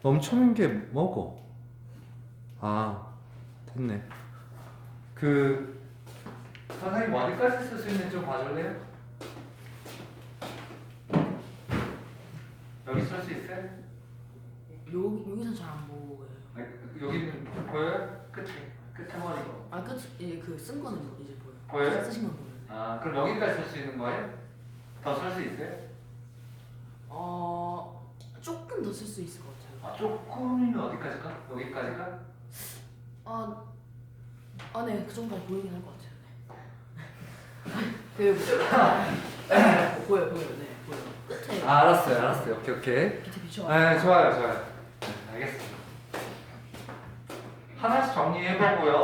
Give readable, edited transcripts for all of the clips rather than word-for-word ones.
넘쳐는 게 뭐고? 아, 됐네. 선생님 어디까지 쓸 수 있는지 좀 봐줄래요? 여기 쓸 수 있어요? 여기서 잘 안 보여요. 아니, 여기는 보여요? 끝에 머리고. 아 쓴 거는 이제 보여요. 보여요? 쓰신 건 보여요. 아, 그럼 여기까지 쓸 수 있는 거예요? 더 쓸 수 있어요? 조금 더 쓸 수 있을 것 같아요. 아, 조금이면 어디까지 가? 여기까지 가? 네, 그 정도까지 보이긴 할 것 같아요. 네. 보여요. 네, 보여요. 끝에 아, 알았어요. 오케이. 밑에 비춰. 네, 좋아요. 네, 알겠습니다. 하나씩 정리해보고요.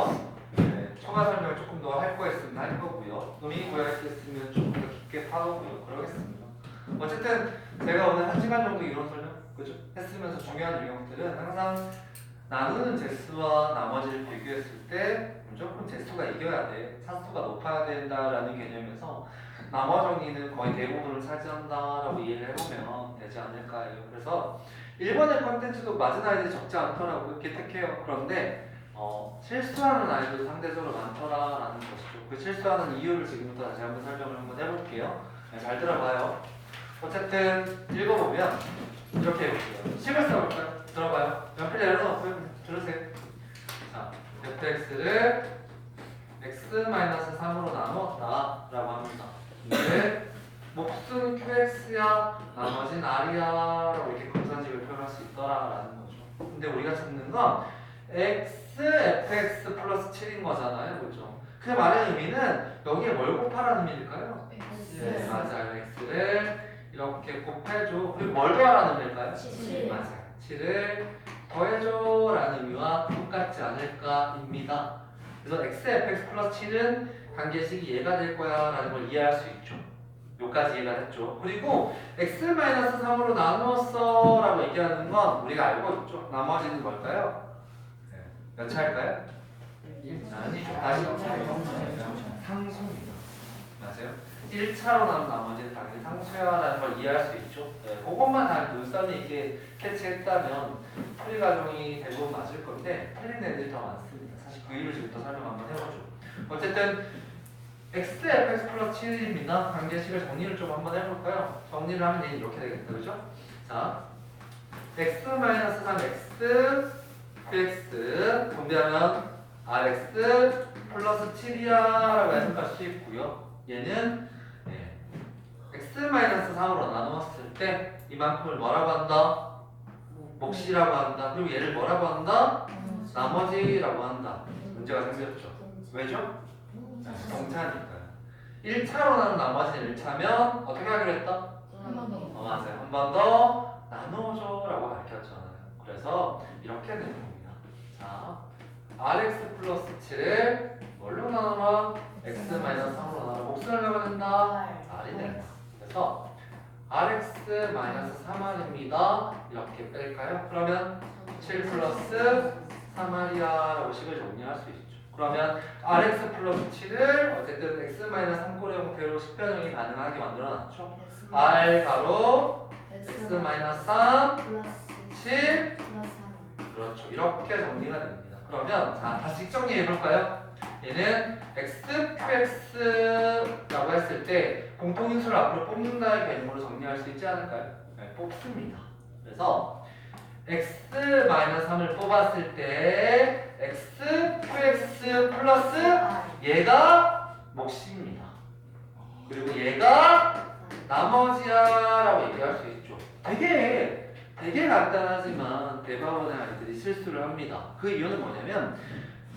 네, 초과 설명 조금 더 할 거 있으면 할 거고요. 의미 구할 게 있으면 조금 더 깊게 파보고요. 그러겠습니다. 어쨌든 제가 오늘 1시간 정도 이론 설명 그죠? 했으면서 중요한 유형들은 항상 나누는 재수와 나머지를 비교했을 때 무조건 재수가 이겨야 돼. 차수가 높아야 된다라는 개념에서 나머 정의는 거의 대부분을 차지한다라고 이해를 해보면 되지 않을까요? 그래서 1번의 컨텐츠도 맞은 아이들이 적지 않더라고요. 기특해요. 그런데 실수하는 아이들도 상대적으로 많더라라는 것이죠. 그 실수하는 이유를 지금부터 다시 한번 설명을 한번 해볼게요. 네, 잘 들어봐요. 어쨌든 읽어보면 이렇게 해볼게요. 식을 써볼까요? 들어봐요. 연필 내려놓고요. 들으세요. 자, fx를 x-3으로 나누었다 라고 합니다. 근데 몫은 qx야 나머진 r이야 라고 이렇게 분산식을 표현할 수 있더라라는 거죠. 근데 우리가 찾는 건 x, fx 플러스 7인 거잖아요. 그죠? 그 말의 의미는 여기에 뭘 곱하라는 의미일까요? 네, 맞아요. x를 이렇게 곱해줘. 그리고 뭘 더하라는 의미일까요? 7. 맞아요. 7을 더해줘 라는 의미와 똑같지 않을까입니다. 그래서 x, fx 플러스 7은 관계식이 얘가 될 거야 라는 걸 이해할 수 있죠. 여기까지 이해가 됐죠. 그리고 x-3으로 나누었어 라고 얘기하는 건 우리가 알고 있죠. 나머지는 뭘까요? 몇 차일까요? 아니죠. 다시 상수입니다. 맞아요. 1차로 나눈 나머지는 당연히 상수야라는 걸 이해할 수 있죠. 네, 그것만 다 눈썰미 있게 캐치했다면 풀이 과정이 대부분 맞을 건데 틀린 애들이 더 많습니다. 사실 그 이유를 지금부터 설명 한번 해보죠. 어쨌든 x, fx 플러스 7입니다. 관계식을 정리를 좀 한번 해볼까요? 정리를 하면 얘는 이렇게 되겠다. 그죠? 자, x-3 x, qx 분배하면 rx 플러스 7이야 라고 해석할 수 있고요. 얘는 x-3으로 나누었을 때 이만큼을 뭐라고 한다? 몫이라고 한다. 그리고 얘를 뭐라고 한다? 나머지라고 한다. 문제가 생겼죠. 왜죠? 동차니까요. 1차로 나눈 나머지는 1차면 어떻게 하기로 했다? 맞아요. 한 번 더 나눠줘 라고 가르쳤잖아요. 그래서 이렇게 되는 겁니다. 자, rx 플러스 7을 뭘로 나눠라? x-3으로 나눠라. 몫을 하려고 된다? r이 된다. 그래서 rx-3r입니다. 이렇게 뺄까요? 그러면 7 플러스 3r이야 라고 식을 정리할 수 있죠. 그러면 rx 플러스 7을 어쨌든 x-3꼴의 형태로 식변형이 가능하게 만들어놨죠. r 가로 x-3 7 그렇죠. 이렇게 정리가 됩니다. 그러면 자 다시 정리해볼까요? 얘는 x, qx라고 했을 때 공통인수를 앞으로 뽑는다는 개념으로 정리할 수 있지 않을까요? 네, 뽑습니다. 그래서 x-3을 뽑았을 때 x, qx 플러스 얘가 몫입니다. 그리고 얘가 나머지야 라고 얘기할 수 있죠. 되게 간단하지만 대부분의 아이들이 실수를 합니다. 그 이유는 뭐냐면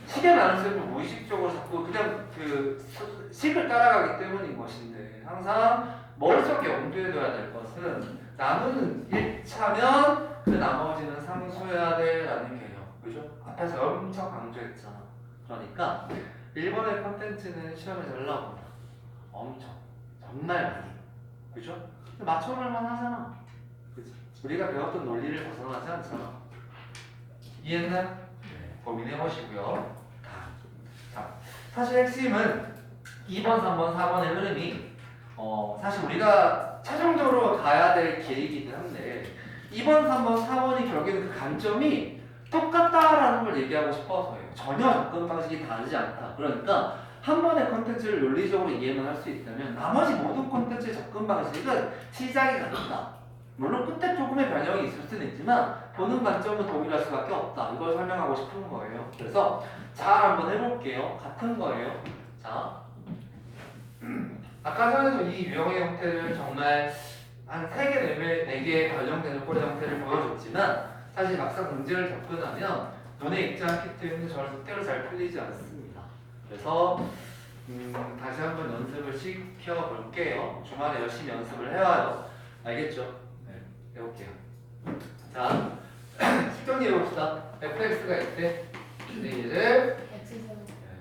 식의 나눗셈을 무의식적으로 자꾸 그냥 그 식을 따라가기 때문인 것인데 항상 머릿속에 염두에 둬야 될 것은 나누는 1차면 그 나머지는 상수해야 돼 라는 개념. 그죠? 앞에서 엄청 강조했잖아. 그러니까 1번의 컨텐츠는 시험에 잘 나옵니다. 엄청 정말 많이. 그죠? 맞춰볼만 하잖아. 그치? 우리가 배웠던 논리를 벗어나지 않잖아. 이해했나요? 고민해보시고요. 자, 사실 핵심은 2번, 3번, 4번의 흐름이 사실 우리가 최종적으로 가야 될 길이기는 한데 2번, 3번, 4번이 결국에는 그 관점이 똑같다라는 걸 얘기하고 싶어서예요. 전혀 접근 방식이 다르지 않다. 그러니까 한 번의 컨텐츠를 논리적으로 이해만 할 수 있다면 나머지 모든 컨텐츠의 접근 방식은 시작이 같다. 물론 끝에 조금의 변형이 있을 수는 있지만 보는 관점은 동일할 수밖에 없다. 이걸 설명하고 싶은 거예요. 그래서 잘 한번 해볼게요. 같은 거예요. 자, 아까 전에도 이 유형의 형태를 정말 한 3개, 4개 변형되는 꼬리 형태를 보여줬지만 사실 막상 문제를 접근하면 눈에 익지 않기 때문에 절대로 잘 풀리지 않습니다. 그래서 다시 한번 연습을 시켜볼게요. 주말에 열심히 연습을 해와요. 알겠죠? 네, 해볼게요. 자, 실정리해봅시다. fx가 있대. 근데 얘를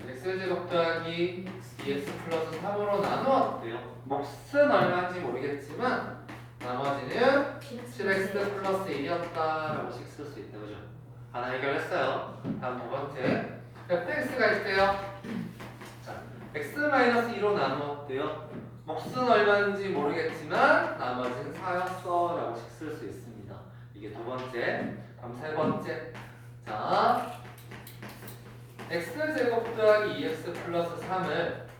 x제곱 더하기 2x 플러스 3으로 나누었대요. 몫은 얼마인지 모르겠지만 나머지는 7x 플러스 1이었다라고 식 쓸 수 있다. 그죠? 하나 해결했어요. 다음 두 번째 fx가 있대요. 자, x-2로 나누었대요. 몫은 얼마인지 모르겠지만 나머지는 4였어 라고 식 쓸 수 있습니다. 이게 두 번째. 다음 세 번째. 자, x제곱 더하기 2x 플러스 3을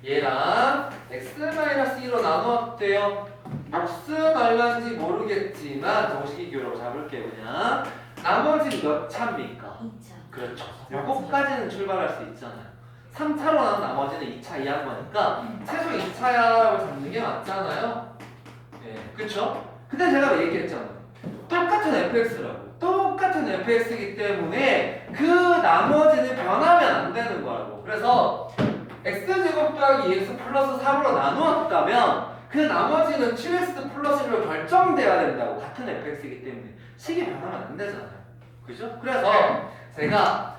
얘랑 x-2로 나누었대요. 몫은 얼마인지 모르겠지만 정식이 교로 잡을게요. 그냥 나머지는 몇 차입니까? 2차. 그렇죠. 요거까지는 출발할 수 있잖아요. 3차로 나눈 나머지는 2차 이한 거니까 최소 2차야라고 잡는 게 맞잖아요. 예, 그쵸? 근데 제가 얘기했잖아요. 똑같은 fx라고. 똑같은 fx이기 때문에 그 나머지는 변하면 안 되는 거라고. 그래서 x제곱 더하기 2x 플러스 3으로 나누었다면 그 나머지는 7x 플러스 1로 결정돼야 된다고. 같은 fx이기 때문에 식이 변하면 안 되잖아요. 그죠? 그래서 제가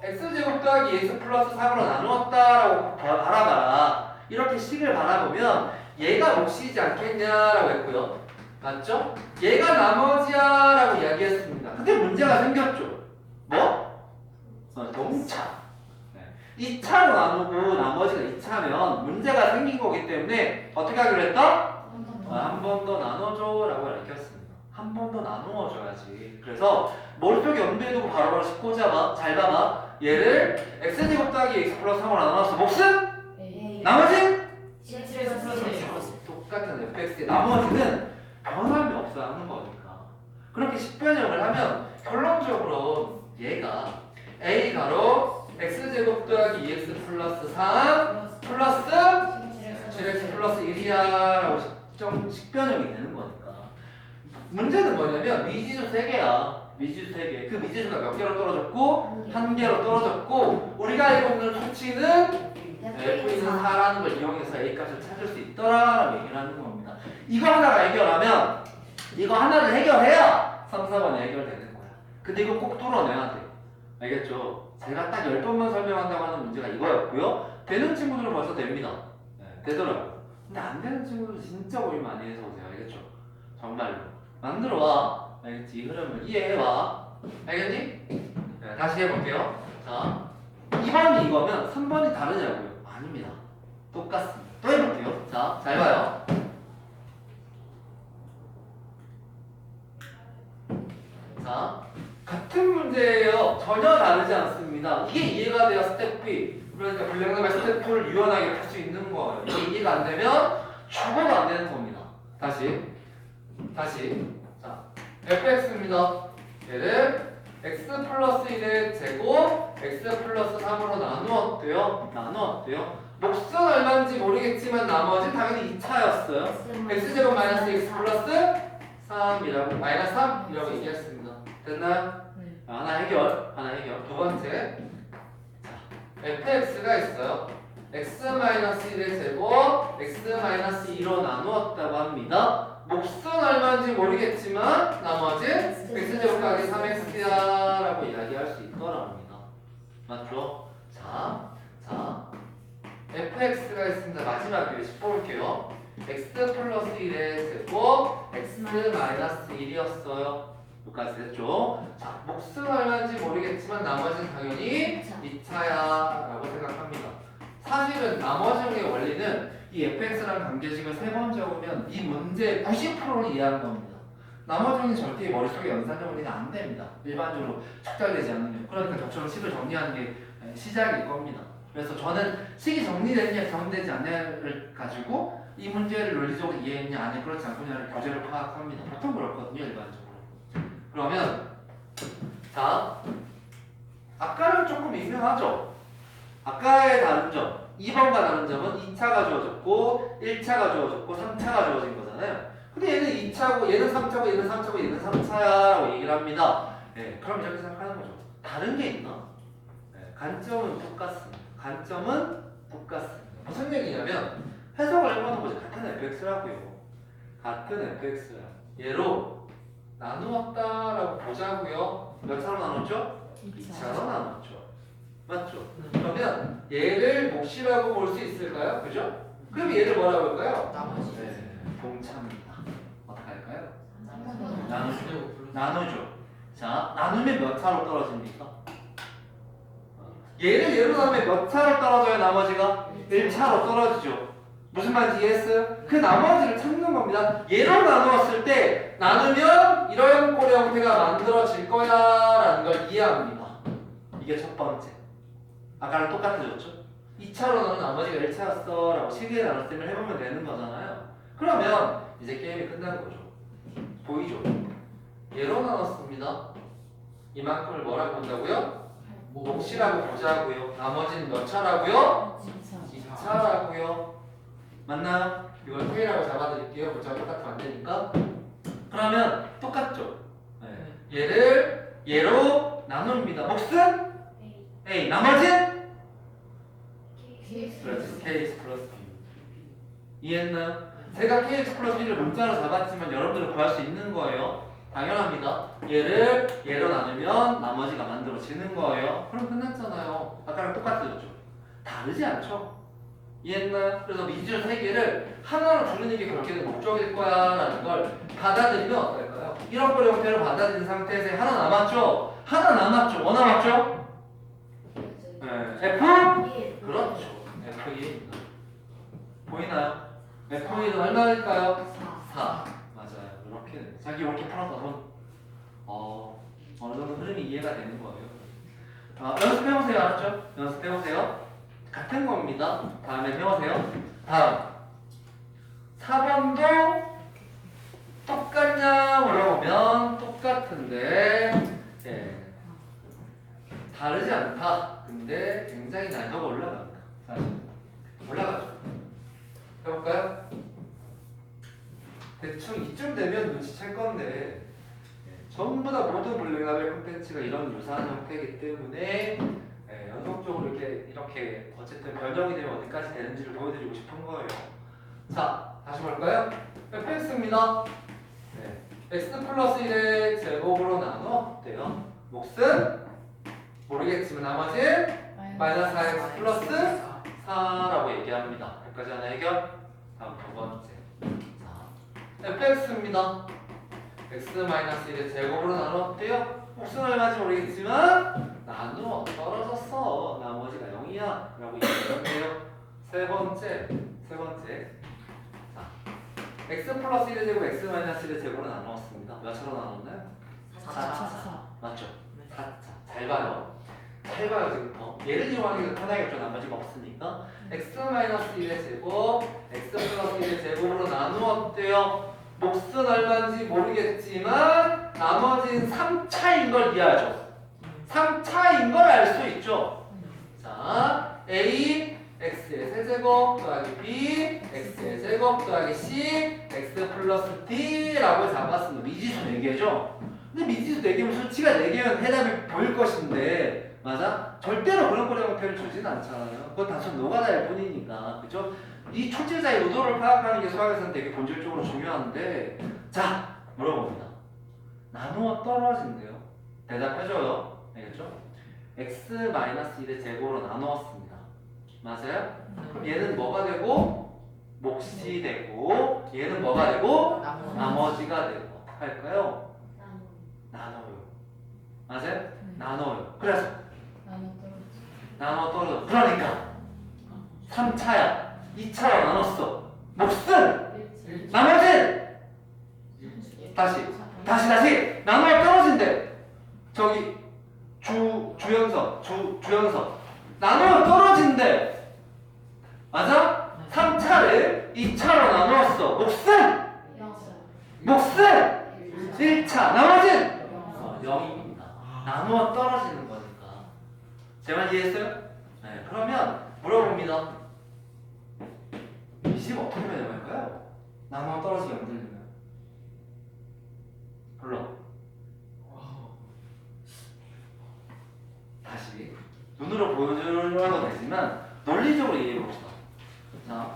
x제곱 더하기 2x 플러스 3으로 나누었다라고 바라봐라. 이렇게 식을 바라보면 얘가 몫이지 않겠냐라고 했고요. 맞죠? 얘가 나머지야 라고 이야기했습니다. 근데 문제가 생겼죠. 뭐? 동차. 2차로 나누고 나머지가 2차면 문제가 생긴 거기 때문에 어떻게 하기로 했다? 한 번 더 나눠줘 라고 가르쳤습니다. 한 번 더 나누어줘야지. 그래서 머릿속에 염두에 두고 바로바로 짚고자 잘 봐봐. 얘를 x제곱 더하기 x 플러스 3으로 나눠서 몫은? 나머지? 똑같은 fx의 나머지는 변함이 없어야 하는 거니까. 그렇게 식변형을 하면 결론적으로 얘가 a 가로 x제곱 더하기 2x 플러스 3 플러스 7x 플러스 1이야 라고 식변형이 되는 거니까. 문제는 뭐냐면 미지수 3개야. 미지수 3개. 그 미지수가 몇 개로 떨어졌고 1개로 떨어졌고 우리가 알고 있는 수치는 F는 4라는 걸 이용해서 A 값을 찾을 수 있더라라고 얘기를 하는 겁니다. 이거 하나가 해결하면 이거 하나를 해결해야 3, 4번이 해결되는 거야. 근데 이거 꼭 뚫어내야 돼. 알겠죠? 제가 딱 10번만 설명한다고 하는 문제가 이거였고요. 되는 친구들은 벌써 됩니다. 되더라고요. 근데 안 되는 친구들은 진짜 고민 많이 해서 오세요. 알겠죠? 정말로. 만들어와. 알겠지? 이 흐름을 이해해와. 알겠니? 다시 해볼게요. 자, 2번이 이거면 3번이 다르냐고요? 아닙니다. 똑같습니다. 또 해볼게요. 자, 잘 봐요. 자, 같은 문제예요. 전혀 다르지 않습니다. 이게 이해가 돼야 스텝 B. 그러니까 불량감의 스텝 2를 유연하게 풀 수 있는 거예요. 이게 이해가 안 되면 죽어도 안 되는 겁니다. 다시. 자, fx입니다. 얘를 x 플러스 1의 제곱 x 플러스 3으로 나누었대요. 몫은 얼마인지 모르겠지만 나머지 당연히 2차였어요. x제곱 마이너스 x 플러스 3이라고 마이너스 3이라고 얘기했습니다. 됐나요? 네. 하나 해결. 두 번째. 자, fx가 있어요. x-1의 제곱 x-2로 나누었다고 합니다. 몫은 얼마인지 모르겠지만 나머지 x제곱 더하기 3x야 라고 이야기할 수 있더랍니다. 맞죠? 자, fx가 있습니다. 마지막 길 짚어볼게요. x 플러스 1의 제곱 x 마이너스 1이었어요. 여기까지 됐죠? 자, 몫은 얼마인지 모르겠지만 나머지는 당연히 2차야 라고 생각합니다. 사실은 나머지의 원리는 이 fx랑 관계식을 3번 적으면 이 문제의 90%를 이해하는 겁니다. 나머지는 절대 머릿속에 연산형 원리는 안 됩니다. 일반적으로 축달되지 않으면. 그러니까 저처럼 식을 정리하는 게 시작일 겁니다. 그래서 저는 식이 정리됐냐 정리되지 않냐를 가지고 이 문제를 논리적으로 이해했냐 아니 그렇지 않느냐를 교재로 파악합니다. 보통 그렇거든요 일반적으로. 그러면 자 아까는 조금 유명하죠. 아까의 다른 점 2번과 다른 점은 2차가 주어졌고 1차가 주어졌고 3차가 주어진 거잖아요. 근데 얘는 2차고 얘는 3차고 얘는 3차고 얘는 3차라고 얘기를 합니다. 네, 그럼 이렇게 생각하는 거죠. 다른 게 있나? 네, 관점은 똑같습니다. 관점은 똑같습니다. 무슨 얘기냐면 해석을 해보는 거죠. 같은 fx라고요. 같은 fx야. 얘로 나누었다라고 보자고요. 몇 차로 나눴죠? 2차로 나눴죠. 맞죠? 그러면 얘를 몫이라고 볼 수 있을까요? 그죠? 그럼 얘를 뭐라고 할까요? 나머지. 네, 동차입니다. 어떻게 할까요? 나누죠. 나누죠. 자, 나누면 몇 차로 떨어집니까? 얘를 예로 나누면 몇 차로 떨어져요? 나머지가 1차로 떨어지죠. 무슨 말인지 이해했어요? 그 나머지를 찾는 겁니다. 얘로 나누었을 때 나누면 이런 꼴의 형태가 만들어질 거야 라는 걸 이해합니다. 이게 첫 번째. 아까랑 똑같아졌죠? 2차로 나눈 나머지가 1차였어 라고 시기에 나눴음을 해보면 되는 거잖아요. 그러면 이제 게임이 끝난 거죠. 보이죠? 얘로 나눴습니다. 이만큼을 뭐라고 본다고요? 몫이라고 보자고요. 나머지는 몇 차라고요? 2차라고요. 맞나요? 이걸 K라고 잡아드릴게요. 문자가 똑같으면 안 되니까. 그러면 똑같죠? 네. 얘를 얘로 나눕니다. 몫은? A. 나머지는? 그렇지. KX 플러스 B. 이해했나요? 제가 KX 플러스 B를 문자로 잡았지만 여러분들은 구할 수 있는 거예요. 당연합니다. 얘를 얘로 나누면 나머지가 만들어지는 거예요. 그럼 끝났잖아요. 아까랑 똑같아졌죠? 다르지 않죠? 이해했나요? 그래서 미지수 3개를 하나로 줄이는 게 그렇게 목적일 거야 라는 걸 받아들이면 어떨까요? 이런 꼴의 형태를 받아들인 상태에서 하나 남았죠? 하나 남았죠? 뭐 남았죠? 네. F? 그렇죠. F2입니다. 보이나요? F2는 얼마일까요? 4. 맞아요. 이렇게 자기 이렇게 풀어서 어느 정도 흐름이 이해가 되는 거예요. 연습해보세요. 알았죠? 연습해보세요. 같은 겁니다. 다음에 해보세요. 다음 4번도 똑같냐 물어보면 똑같은데 예. 다르지 않다. 근데 굉장히 난이도가 올라갑니다. 사실 올라가죠. 해볼까요? 대충 이쯤 되면 눈치챌 건데 전부 다 모든 블랙라벨 콘텐츠가 이런 유사한 형태이기 때문에 연속적으로 이렇게 어쨌든 변형이 되면 어디까지 되는지를 보여드리고 싶은 거예요. 자, 다시 볼까요? fx입니다. 네. x 플러스 1의 제곱으로 나눠 어때요? 몫은 모르겠지만 나머지 마이너스 4x 플러스 4라고 얘기합니다. 여기까지 하나 해결. 다음 두 번째. 자, fx입니다. x-1의 제곱으로 나눠 어때요? 몫은 얼마인지 모르겠지만 나누어 떨어졌어. 나머지가 0이야 라고 얘기하는데요. 세 번째. 자, x 플러스 1의 제곱, x-1의 제곱으로 나누었습니다. 몇 차로 나눴나요? 4차. 맞죠? 4차. 잘 봐요. 지금 얘를 이용하기가 편하겠죠. 나머지가 없으니까. x-1의 제곱, x 플러스 1의 제곱으로 나누었대요. 몫은 얼마인지 모르겠지만 나머지는 3차인 걸 이해하죠. 3차인 걸 알 수 있죠. 자, A x의 세제곱 더하기 b x의 제곱 더하기 c x 플러스 d라고 잡았습니다. 미지수 4개죠. 근데 미지수 4개면 수치가 4개면 해답이 보일 것인데 맞아? 절대로 그런 꼴의 형태를 주진 않잖아요. 그건 단순 노가다일 뿐이니까. 그죠? 이 출제자의 의도를 파악하는 게 수학에서는 되게 본질적으로 중요한데 자, 물어봅니다. 나누어 떨어진대요. 대답해줘요. 알겠죠? x-1의 제곱으로 나누었습니다. 맞아요? 그럼 얘는 뭐가 되고 몫이 되고 얘는 뭐가 되고 나머지가 되고 어떻게 할까요? 나눠요. 맞아요? 나눠요. 그래서 나눠 떨어져. 그러니까 3차야. 2차로 나눴어. 몫은 나머지 다시 다시 나눠 떨어진대. 저기 주연서 나눠 떨어진대. 맞아? 3차를 2차로 나누었어. 몫은 1차, 나머지는 0입니다. 나누어 떨어지는 거니까. 제 말 이해했어요? 네, 그러면 물어봅니다. 이 식 어떻게 변형할까요? 나누어 떨어지게 만들려면 불러. 다시 눈으로 보여주려고 되지만 논리적으로 이해해봅시다. 자,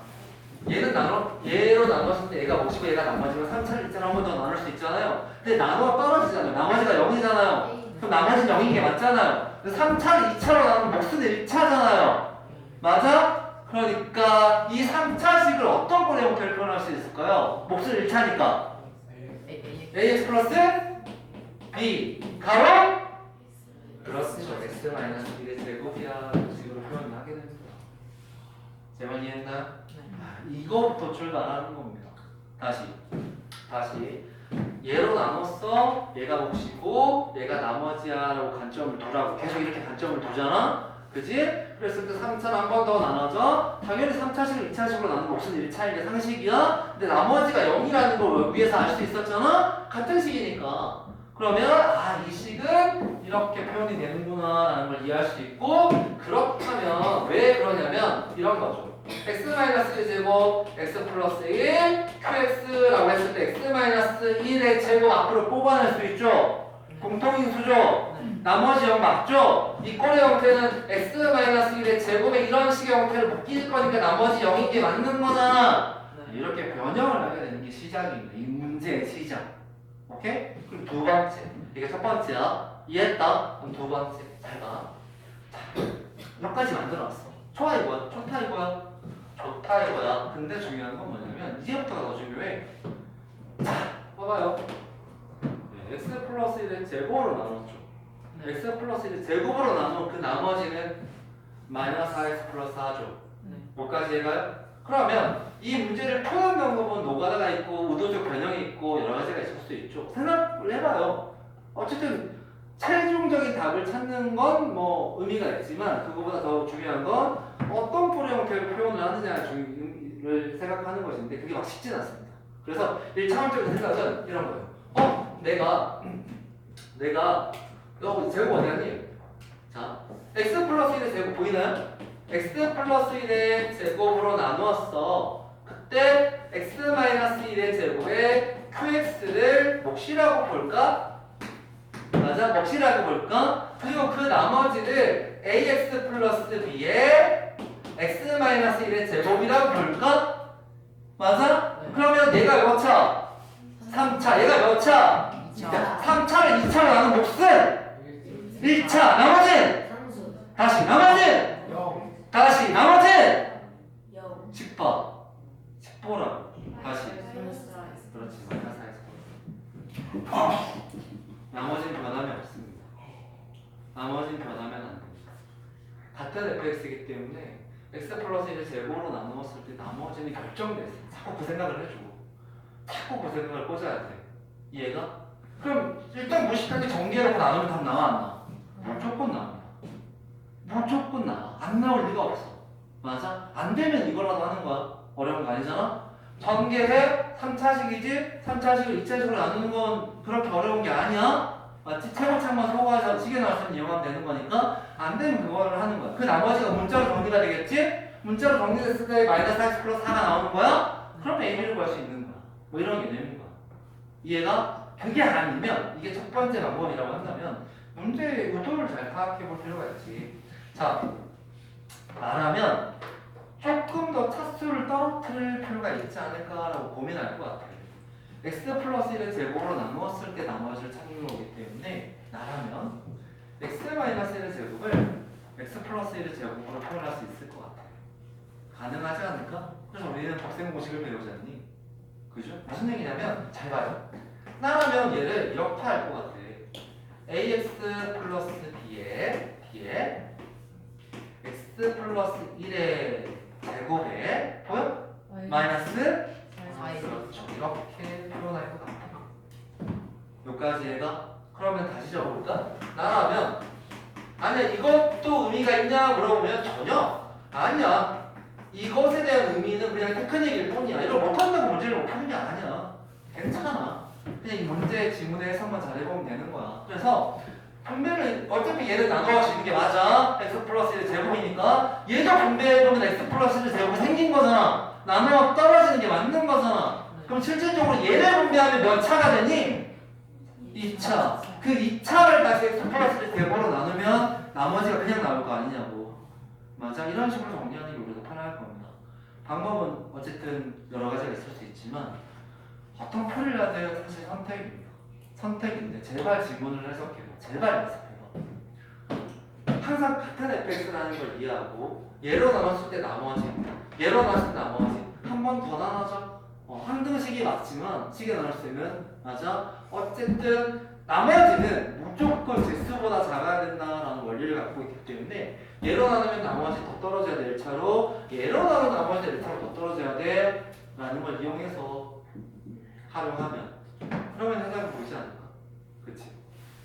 얘로 나눴을 때 얘가 몫이고 얘가 나머지고 3차를 2차로 한 번 더 나눌 수 있잖아요. 근데 나누어 떨어지잖아요. 나머지가 0이잖아요. 그럼 나머지는 0인 게 맞잖아요. 3차를 2차로 나누면 몫은 1차잖아요. 맞아? 그러니까 이 3차식을 어떤 꼴의 형태를 표현할 수 있을까요? 몫은 1차니까 ax 플러스 b 가로 그렇죠. x 마이너스 1의 제곱이야. 식으로 표현을 하게 됩니다. 제 말 이해했나요? 이거부터 출발하는 겁니다. 다시 얘로 나눴어. 얘가 몫이고 얘가 나머지야라고 관점을 두라고 계속 이렇게 관점을 두잖아. 그지? 그랬을 때 3차는 한 번 더 나눠져. 당연히 3차식을 2차식으로 나누면 몫은 1차인 게 상식이야. 근데 나머지가 0이라는 걸 위에서 알 수 있었잖아. 같은 식이니까. 그러면 이 식은 이렇게 표현이 되는구나 라는 걸 이해할 수 있고, 그렇다면 왜 그러냐면 이런 거죠. x-1의 제곱 x 플러스 1 qx라고 했을 때 x-1의 제곱 앞으로 뽑아낼 수 있죠. 공통인수죠. 나머지 0 맞죠? 이 꼴의 형태는 x-1의 제곱에 이런 식의 형태를 묶일 거니까 나머지 0인 게 맞는 거잖아. 이렇게 변형을 하게 되는 게 시작입니다. 이 문제의 시작. 오케이? 그럼 두 번째. 이게 첫 번째야. 이해했다? 그럼 두 번째. 잘 봐. 자, 몇 가지 만들어놨어. 좋아 이거야. 좋다 이거야. 좋다 이거야. 근데 중요한 건 뭐냐면 이제부터가 더 중요해. 자, 봐봐요. x 플러스 1의 제곱으로 나눴죠. x 플러스 1의 제곱으로 나누면 그 나머지는 마이너스 4x 플러스 4죠. 뭐까지 해가요? 그러면 이 문제를 푸는 방법은 노가다가 있고 의도적 변형이 있고 여러 가지가 있을 수 있죠. 생각을 해봐요. 어쨌든 최종적인 답을 찾는 건 뭐 의미가 있지만 그거보다 더 중요한 건 어떤 꼴의 형태로 표현을 하느냐를 생각하는 것인데 그게 막 쉽진 않습니다. 그래서 1차원적인 생각은 이런 거예요. 내가 너 제곱 어디 갔니? 자, x 플러스 1의 제곱 보이나요? x 플러스 1의 제곱으로 나누었어. 그때 x 마이너스 1의 제곱에 qx를 몫이라고 볼까? 맞아? 몫이라고 볼까? 그리고 그 나머지를 ax 플러스 b의 x 마이너스 1의 제곱이라고 볼까? 맞아? 그러면 얘가 몇 차? 3차. 얘가 몇 차? 3차를 2차로 나눈 몫은 1차. 나머지는? 다시 나머지는? 다시 나머지는? 10번 10보라 다시 그렇지 나머지는 변함이 없습니다. 나머지는 변하면 안 됩니다. 같은 fx이기 때문에 x 플러스 1의 제곱으로 나누었을 때 나머지는 결정돼 있어요. 자꾸 그 생각을 해주고 자꾸 그 생각을 꽂아야 돼. 이해가? 그럼 일단 무식하게 전개해놓고 나누면 답 나와 안 나와? 무조건 나옵니다. 무조건 나와. 안 나올 리가 없어. 맞아? 안 되면 이거라도 하는 거야. 어려운 거 아니잖아? 전개해 3차식이지? 3차식을 2차식으로 나누는 건 그렇게 어려운 게 아니야? 맞지? 차곡차곡만 소화해서 시계 나올 수 있는 이용하면 되는 거니까 안 되면 그거를 하는 거야. 그 나머지가 문자로 정리가 되겠지? 문자로 정리됐을 때 마이너스 4x 플러스 4가 나오는 거야? 그럼 AB를 구할 수 있는 거야. 뭐 이런 개념인 거야. 이해가? 그게 아니면 이게 첫 번째 방법이라고 한다면 문제의 의도를 잘 파악해 볼 필요가 있지. 자, 말하면 조금 더 차수를 떨어뜨릴 필요가 있지 않을까라고 고민할 것 같아요. x 플러스 1의 제곱으로 나누었을 때 나머지를 찾는 거기 때문에 나라면 x 마이너스 1의 제곱을 x 플러스 1의 제곱으로 표현할 수 있을 것 같아요. 가능하지 않을까? 그래서 우리는 박생 공식을 배우지 않니? 그죠? 무슨 얘기냐면 잘 봐요. 나라면 얘를 이렇게 할 것 같아. ax 플러스 b에 x 플러스 1의 제곱에 보여? 마이너스? 그렇죠. 이렇게 표현할 것 같아요. 따라하면 아니야 이것도 의미가 있냐 물어보면 전혀 아니야. 이것에 대한 의미는 그냥 테크닉일 뿐이야. 이걸 못한다고 문제를 못하는 게 아니야. 괜찮아. 그냥 이 문제 지문의 해석만 잘해보면 되는 거야. 그래서 분배를 어차피 얘를 나눠 주는 게 맞아. x 플러스 1 제곱이니까 얘가 분배해보면 x 플러스 1 제곱이 생긴 거잖아. 나눠 떨어지는 게 맞는 거잖아. 그럼 실질적으로 얘를 분배하면 몇 차가 되니? 2차. 그 2차를 다시 x 플러스 1 제곱으로 나누면 나머지가 그냥 나올 거 아니냐고. 맞아. 이런 식으로 정리하는 게 우리가 편할 겁니다. 방법은 어쨌든 여러 가지가 있을 수 있지만 어떤 풀이를 해야 돼요? 사실 선택입니다. 선택인데 제발 지문을 해석해봐. 제발 연습해봐. 항상 같은 fx라는 걸 이해하고 얘로 나눴을 때 나머지 얘로 나눴을 때 나머지 한 번 더 나눠줘. 한등식이 맞지만 식에 나눌 수 있는 맞아. 어쨌든 나머지는 무조건 제수보다 작아야 된다라는 원리를 갖고 있기 때문에 얘로 나누면 나머지 더 떨어져야 돼 1차로 얘로 나누면 나머지 1차로 더 떨어져야 돼 라는 걸 이용해서 활용하면 그러면 해답이 보이지 않을까? 그치?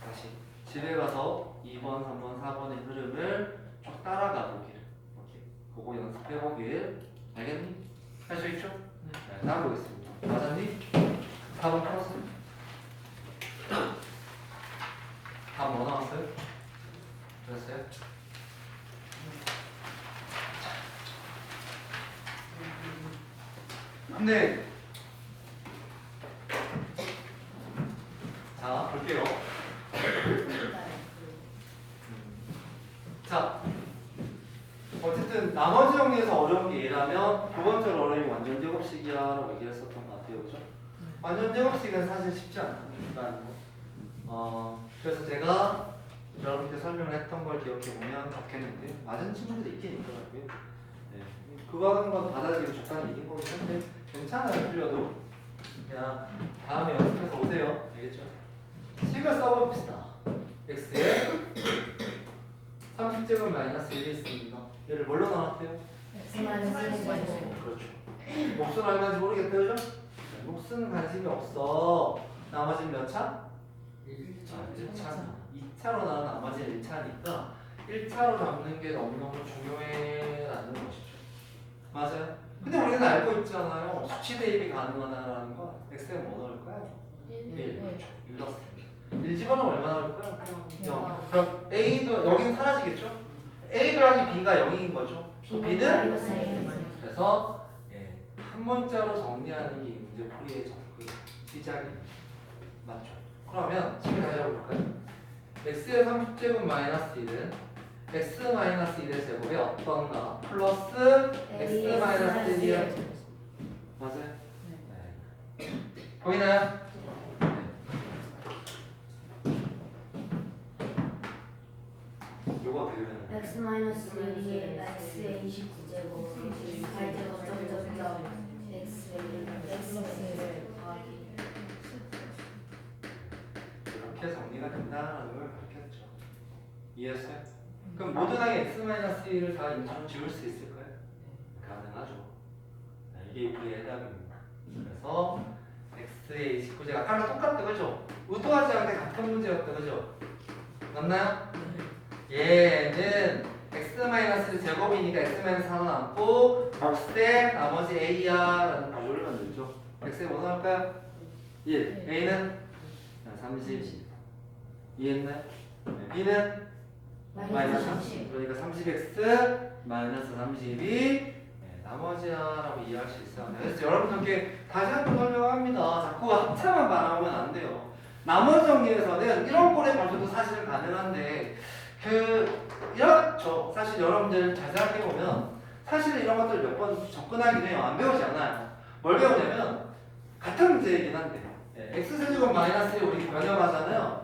다시 집에 가서 2번, 3번, 4번의 흐름을 쭉 따라가 보기를 오케이. 그거 연습해 보길 알겠니? 할 수 있죠? 네, 다음 보겠습니다. 맞았니? 4번 풀었어? 다음 뭐 나왔어요? 됐어요? 근데 자 볼게요. 자 어쨌든 나머지 정리에서 어려운 게 얘라면 두 번째로 어려움이 완전 제곱식이야 라고 얘기했었던 것 같아요. 그죠? 완전 제곱식은 사실 쉽지 않다는 거. 그래서 제가 여러분께 설명을 했던 걸 기억해보면 좋겠는데 맞은 친구들이 있긴 있더라고요. 네. 그거 하는 건 받아들이기 적당히 이긴 거긴 한데 괜찮아요. 틀려도 그냥 다음에 연습해서 오세요. 알겠죠? 식을 써봅시다. x에 30제곱 마이너스 1이 있습니다. 얘를 뭘로 나눴대요? 그렇죠. 몫은 얼마인지 모르겠대요, 그죠? 네, 몫은 관심이 없어. 나머지는 몇 차? 1차. 2차로 나눈 나머지는 1차니까 1차로 잡는 게 너무너무 중요해라는 것이죠. 맞아요. 근데 우리는 알고 있잖아요. 수치 대입이 가능하다는 거. x에 뭐 넣을까요? 1. 그렇죠. 1 넣습니다. 1 집어넣으면 얼마 나올까요? 0. 그럼 A도 여기는 사라지겠죠? A 더하기 B가 0인 거죠. B는? 그래서 한 문자로 정리하는 게 이 문제 풀이의 접근 시작입니다. 맞죠? 그러면 지금 다시 해볼까요? x의 30제곱 마이너스 1은 x 마이너스 1의 제곱이 어떤가? 플러스 x 마이너스 1이요. 맞아요? 네. 보이나요? 요거 어떻게 되나요? x 마이너스 1이 x의 29제곱 8제곱 점점점 x를 더하기 이렇게 정리가 된다는 걸 밝혔죠. 이해했어요? 그럼 모든하게 x-1을 다 인수로 지울 수 있을까요? 가능하죠. 이게 우리의 해답입니다. 그래서 x의 29제가 아까랑 똑같다, 그죠? 의도하지 않게 같은 문제였다, 그죠? 맞나요? 얘는 x-1 제곱이니까 x-1은 남고 몫대 나머지 a야 라는 구조를 만들죠. x에 뭐 나올까요? 1. a는 30. 이해했나요? b는 마이너스 30. 그러니까 30x 마이너스 32 나머지야 라고 이해할 수 있어요. 그래서 여러분들께 다시 한 번 설명합니다. 자꾸 합차만 바라보면 안 돼요. 나머지 정리에서는 이런 꼴의 발표도 사실은 가능한데 이렇죠. 사실 여러분들 잘 생각해보면 사실 이런 것들 몇 번 접근하긴 해요. 안 배우지 않아요. 뭘 배우냐면 같은 문제이긴 한데 x세제곱 마이너스 1 우리 변형하잖아요.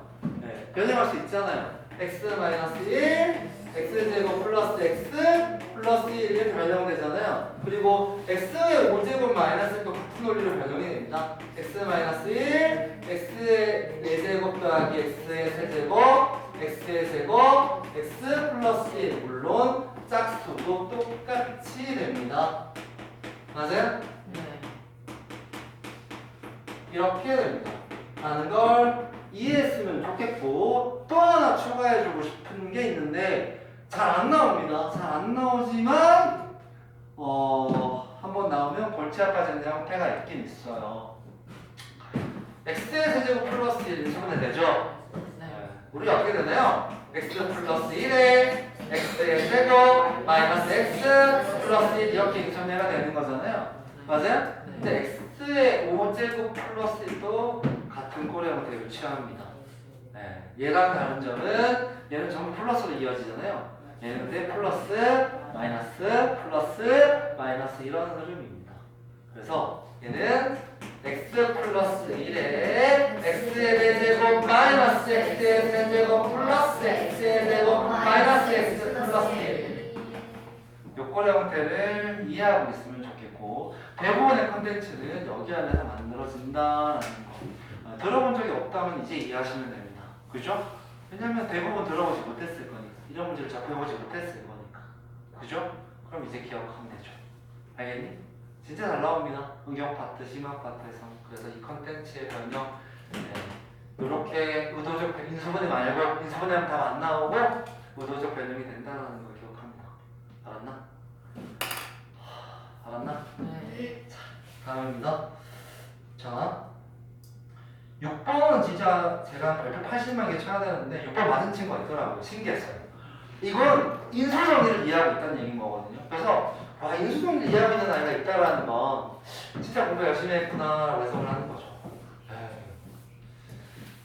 변형할 수 있잖아요. x 마이너스 1 x제곱 플러스 x 플러스 1이 변형되잖아요. 그리고 x의 5제곱 마이너스 1도 같은 논리로 변형이 됩니다. x 마이너스 1 x의 4제곱 더하기 x의 세제곱 x의 제곱 x 플러스 1 물론 짝수도 똑같이 됩니다. 맞아요? 네. 이렇게 됩니다. 라는 걸 이해했으면 좋겠고 또 하나 추가해 표시해주고 싶은 게 있는데 잘 안 나옵니다. 잘 안 나오지만 한번 나오면 골치 아파지는 형태가 있긴 있어요. x의 세제곱 플러스 1 인수분해 되죠? 네. 우리 어떻게 되나요? x 플러스 1에 x의 제곱 마이너스 x 플러스 1 이렇게 인수분해가 되는 거잖아요. 맞아요? 근데 x의 5제곱 플러스 1도 같은 꼴의 형태를 취합니다. 네. 얘랑 다른 점은 얘는 전부 플러스로 이어지잖아요. 얘는 근데 플러스 마이너스 이런 흐름입니다. 그래서 얘는 x 플러스 1에 x의 대제곱 마이너스 x의 대제곱 플러스 x의 제곱 마이너스 x 플러스 1 요꼴의 형태를 이해하고 있으면 좋겠고 대부분의 컨텐츠는 여기 안에서 만들어진다라는 거 들어본 적이 없다면 이제 이해하시면 됩니다. 그죠? 왜냐면 대부분 들어보지 못했을 거니까 이런 문제를 접해보지 못했을 거니까 그죠? 그럼 이제 기억하면 되죠. 알겠니? 진짜 잘 나옵니다. 응용 파트, 심화 파트에서. 그래서 이 컨텐츠의 변형 이렇게 의도적 인수분해 말고 인수분해하면 답 안 나오고 의도적 변형이 된다는 걸 기억합니다. 알았나? 알았나? 네. 다음입니다. 자 6번은 진짜 제가 별표 80만 개 쳐야 되는데 6번 맞은 친구가 있더라고요. 신기했어요. 이건 인수정리를 이해하고 있다는 얘기인 거거든요. 그래서 와 인수정리를 이해하고 있는 아이가 있다라는 건 진짜 공부 열심히 했구나 해석을 하는 거죠.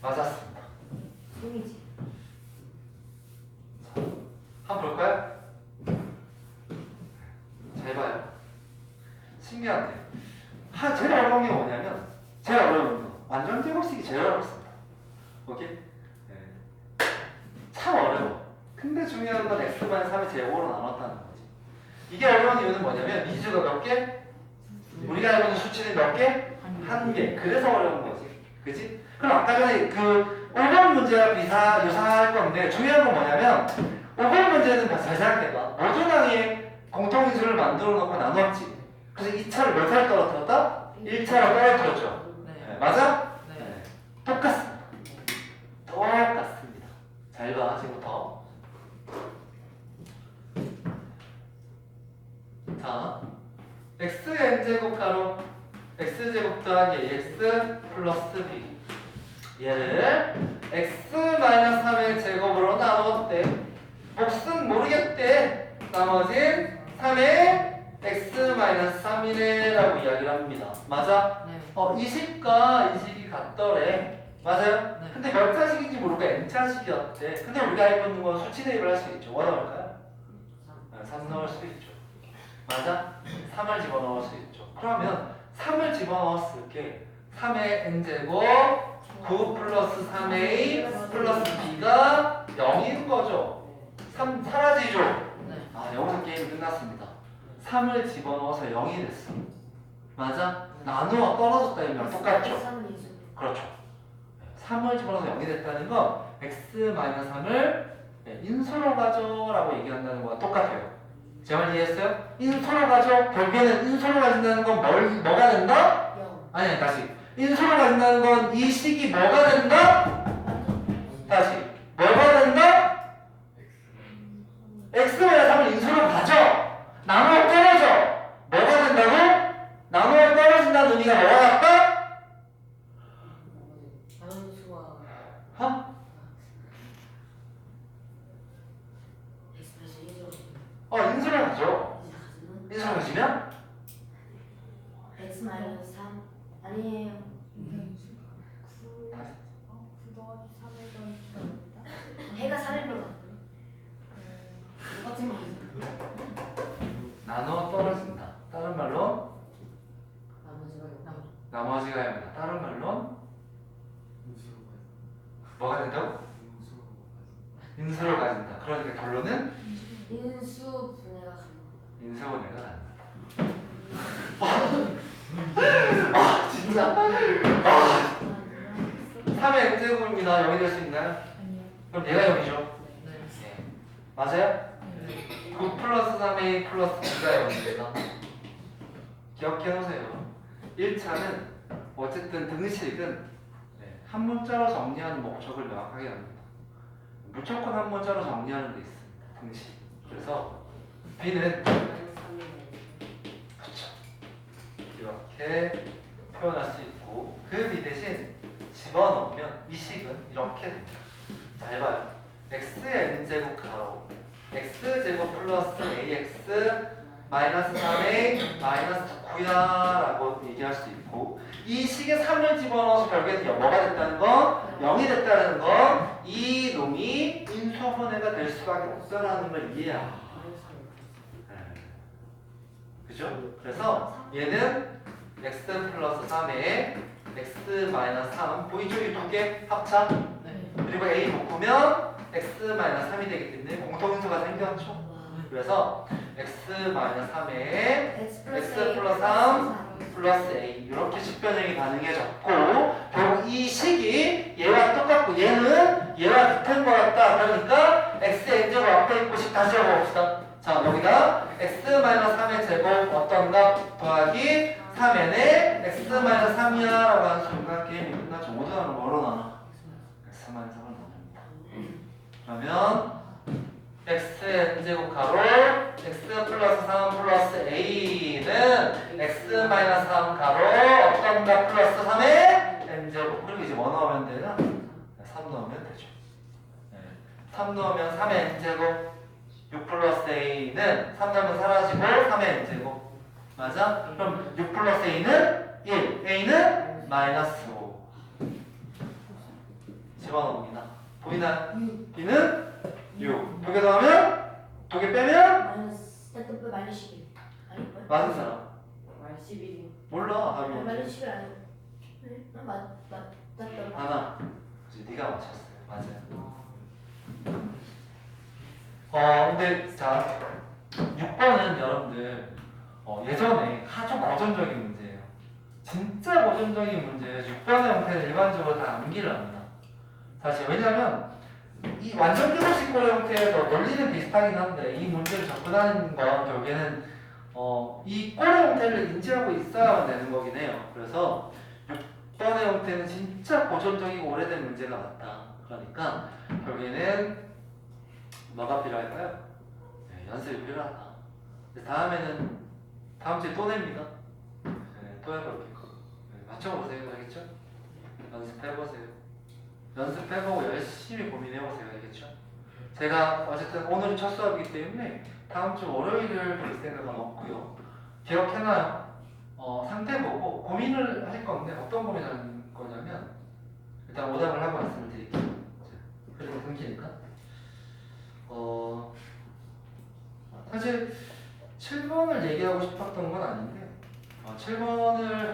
맞았습니다. 꿈이지. 한번 볼까요? 잘 봐요. 신기한데 제일 어려운 게 뭐냐면 제일 어려운 거 완전 제곱식이 제일 어렵습니다. 오케이? 네. 참 어려워. 근데 중요한 건 x-3의 제곱으로 나눴다는 거지. 이게 어려운 이유는 뭐냐면 미지수가 몇 개? 우리가 알고 있는 수치는 몇 개? 한 개. 그래서 어려운 거지. 그치? 그럼 아까 전에 그 5번 문제와 유사할 건데 중요한 건 뭐냐면 5번 문제는 잘 생각해봐. 모든 항의 공통인수를 만들어 놓고 나눴지. 그래서 2차를 몇 차를 떨어뜨렸다? 1차로 떨어뜨렸죠. 네. 맞아? 네. 똑같습니다. 똑같습니다. 잘 봐, 지금부터. 자, xn제곱 가로 x제곱 더하기 ax 플러스 b 얘를 x-3의 제곱으로 나누었대. 몫은 모르겠대. 나머진 3의 x-3이네 라고 이야기를 합니다. 맞아? 네. 이식과 이식이 같더래. 맞아요? 네. 근데 몇 차식인지 모르고 n차식이었대. 근데 우리가 알고 있는 건 수치 대입을 할 수 있죠. 뭐 넣을까요? 3 넣을 수 있죠. 맞아? 3을 집어넣을 수 있죠. 그러면 3을 집어넣었을 게 3의 n제곱 9 플러스 3a 플러스 b가 0인 거죠. 3 사라지죠. 네. 여기서 게임 끝났습니다. 3을 집어넣어서 0이 됐어. 맞아? 나누어 떨어졌다 이면 똑같죠. 그렇죠. 3을 집어넣어서 0이 됐다는 건 x-3을 인수로 가져라고 얘기한다는 거와 똑같아요. 제 말 이해했어요? 인수로 가져. 결국에는 인수로 가진다는 건 뭐가 된다? 아니 다시. 인수로 가진다는 건 이 식이 뭐가 된다? 다시. 뭐가 된다? x-3을 인수로 가져. 나누어 떨어져. 뭐가 된다고? 나누어 떨어진다는 의미가 뭐가 같다? 인수로 가죠. 인수로 가지면? x-3 아니에요. 해가 3일로 똑같은 거 나누어 떨어진다. 다른 말로 나머지가 아닙니다. 다른 말로 뭐가 된다고? 인수로 가진다. 그러니까 결론은 인수 분해가 가능. 인수분해가 가능하다. 진짜. 3의 n제곱입니다. 0이 될 수 있나요? 그럼 얘가 0이죠. 네. 맞아요? 9 플러스 3a 플러스 b가 0입니다. 기억해 놓으세요. 1차는 어쨌든 등식은 한 문자로 정리하는 목적을 명확하게 합니다. 무조건 한 문자로 정리하는 게 있습니다. 등식. 그래서 B는 그렇죠. 이렇게 표현할 수 있고 그 B 대신 집어넣으면 이 식은 이렇게 됩니다. 잘 봐요. x의 n제곱 가로 x제곱 플러스 ax 마이너스 3a 마이너스 9야 라고 얘기할 수 있고 이 식에 3을 집어넣어서 결국에는 뭐가 됐다는 건 0이 됐다는 건 이 놈이 인수분해가 될 수밖에 없다라는 걸 이해하고 그죠? 그래서 얘는 x 플러스 3에 x 마이너스 3 보이죠? 이 두 개 합차 그리고 a 묶으면 x 마이너스 3이 되기 때문에 공통인수가 생겼죠? 그래서 x 마이너스 3에 x 플러스 3 플러스 a 이렇게 식변형이 가능해졌고 결국 이 식이 얘와 똑같고 얘는 얘와 같은 것 같다 그러니까 x의 n제곱 앞에 있고 식 다시 적어봅시다. 자 여기다 x 마이너스 3의 제곱 어떤가 더하기 3n에 x 마이너스 3이야 라고 하는 순간 게임이 끝나죠. 모두 나는 뭐로 나눠? x 마이너스 3을 나눕니다. 그러면 x의 n제곱 가로 x 플러스 3 플러스 a는 x 마이너스 3 가로 어떤가 플러스 3의 n제곱 그리고 이제 뭐 넣으면 되나? 3 넣으면 되죠. 3 넣으면 3의 n제곱 6 플러스 a는 3 넣으면 사라지고 3의 n제곱 맞아? 그럼 6 플러스 a는 1 a는 마이너스 5 집어넣습니다. 보이나요? b는 6 두 개 더하면? 두 개 빼면? 마이너스 빼 마이너스 11 아니 뭐야? 맞은 사람? 11이 몰라 답이 마이너스 뭔지 11 아니고 맞다 하나 그치 네가 맞췄어요. 맞아요. 근데 자 6번은 여러분들 예전에 좀 고전적인 문제예요. 진짜 고전적인 문제예요. 6번의 형태는 일반적으로 다 암기를 합니다. 사실 왜냐면 이 완전 기본식 고려 형태에서 논리는 비슷하긴 한데 이 문제를 접근하는 건 결국에는 이 고려 형태를 인지하고 있어야만 되는 거긴 해요. 그래서 6번의 형태는 진짜 고전적이고 오래된 문제가 맞다. 그러니까 결국에는 뭐가 필요할까요? 네, 연습이 필요하다. 다음에는 다음 주에 또 냅니다. 네, 또 해볼게요. 네, 맞춰보세요. 알겠죠? 연습해보세요. 연습해보고 열심히 고민해보세요. 알겠죠? 제가 어쨌든 오늘이 첫 수업이기 때문에 다음 주 월요일을 볼 생각은 없고요. 기억해놔요. 상태 보고 고민을 할 건데 어떤 고민을 할 거냐면 일단 오답을 하고 말씀을 드릴게요. 그리고 끊기니까 사실 7번을 얘기하고 싶었던 건 아닌데 7번,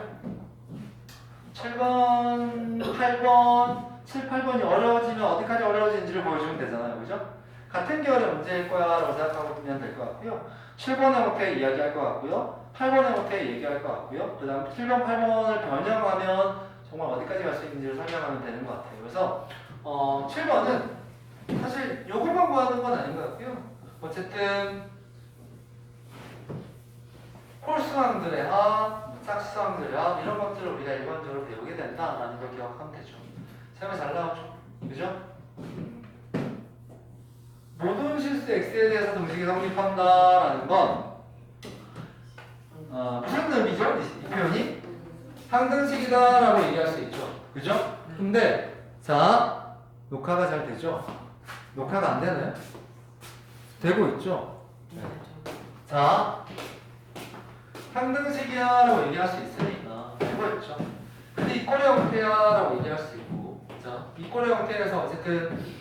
8번, 7, 8번이 어려워지면 어디까지 어려워지는지를 보여주면 되잖아요. 그죠? 같은 계열의 문제일 거야 라고 생각하면 될 것 같고요. 7번의 형태 이야기할 것 같고요. 8번의 형태 얘기할 것 같고요. 그 다음 7번, 8번을 변형하면 정말 어디까지 갈 수 있는지를 설명하면 되는 것 같아요. 그래서 7번은 사실 요것만 구하는 건 아닌 것 같고요. 어쨌든 홀수항들의 합, 짝수항들의 합 이런 것들을 우리가 일반적으로 배우게 된다라는 걸 기억하면 되죠. 설명 잘 나오죠? 그죠? 모든 실수 x에 대해서 등식이 성립한다라는 건 무슨 의미죠? 이 표현이? 상등식이다라고 얘기할 수 있죠. 그죠? 근데 자 녹화가 잘 되죠? 녹화가 안 되나요? 되고 있죠? 네. 자 상등식이야라고 얘기할 수 있으니까 되고 있죠. 근데 이꼬리 형태야라고 얘기할 수 있고 자 이꼬리 형태에서 어쨌든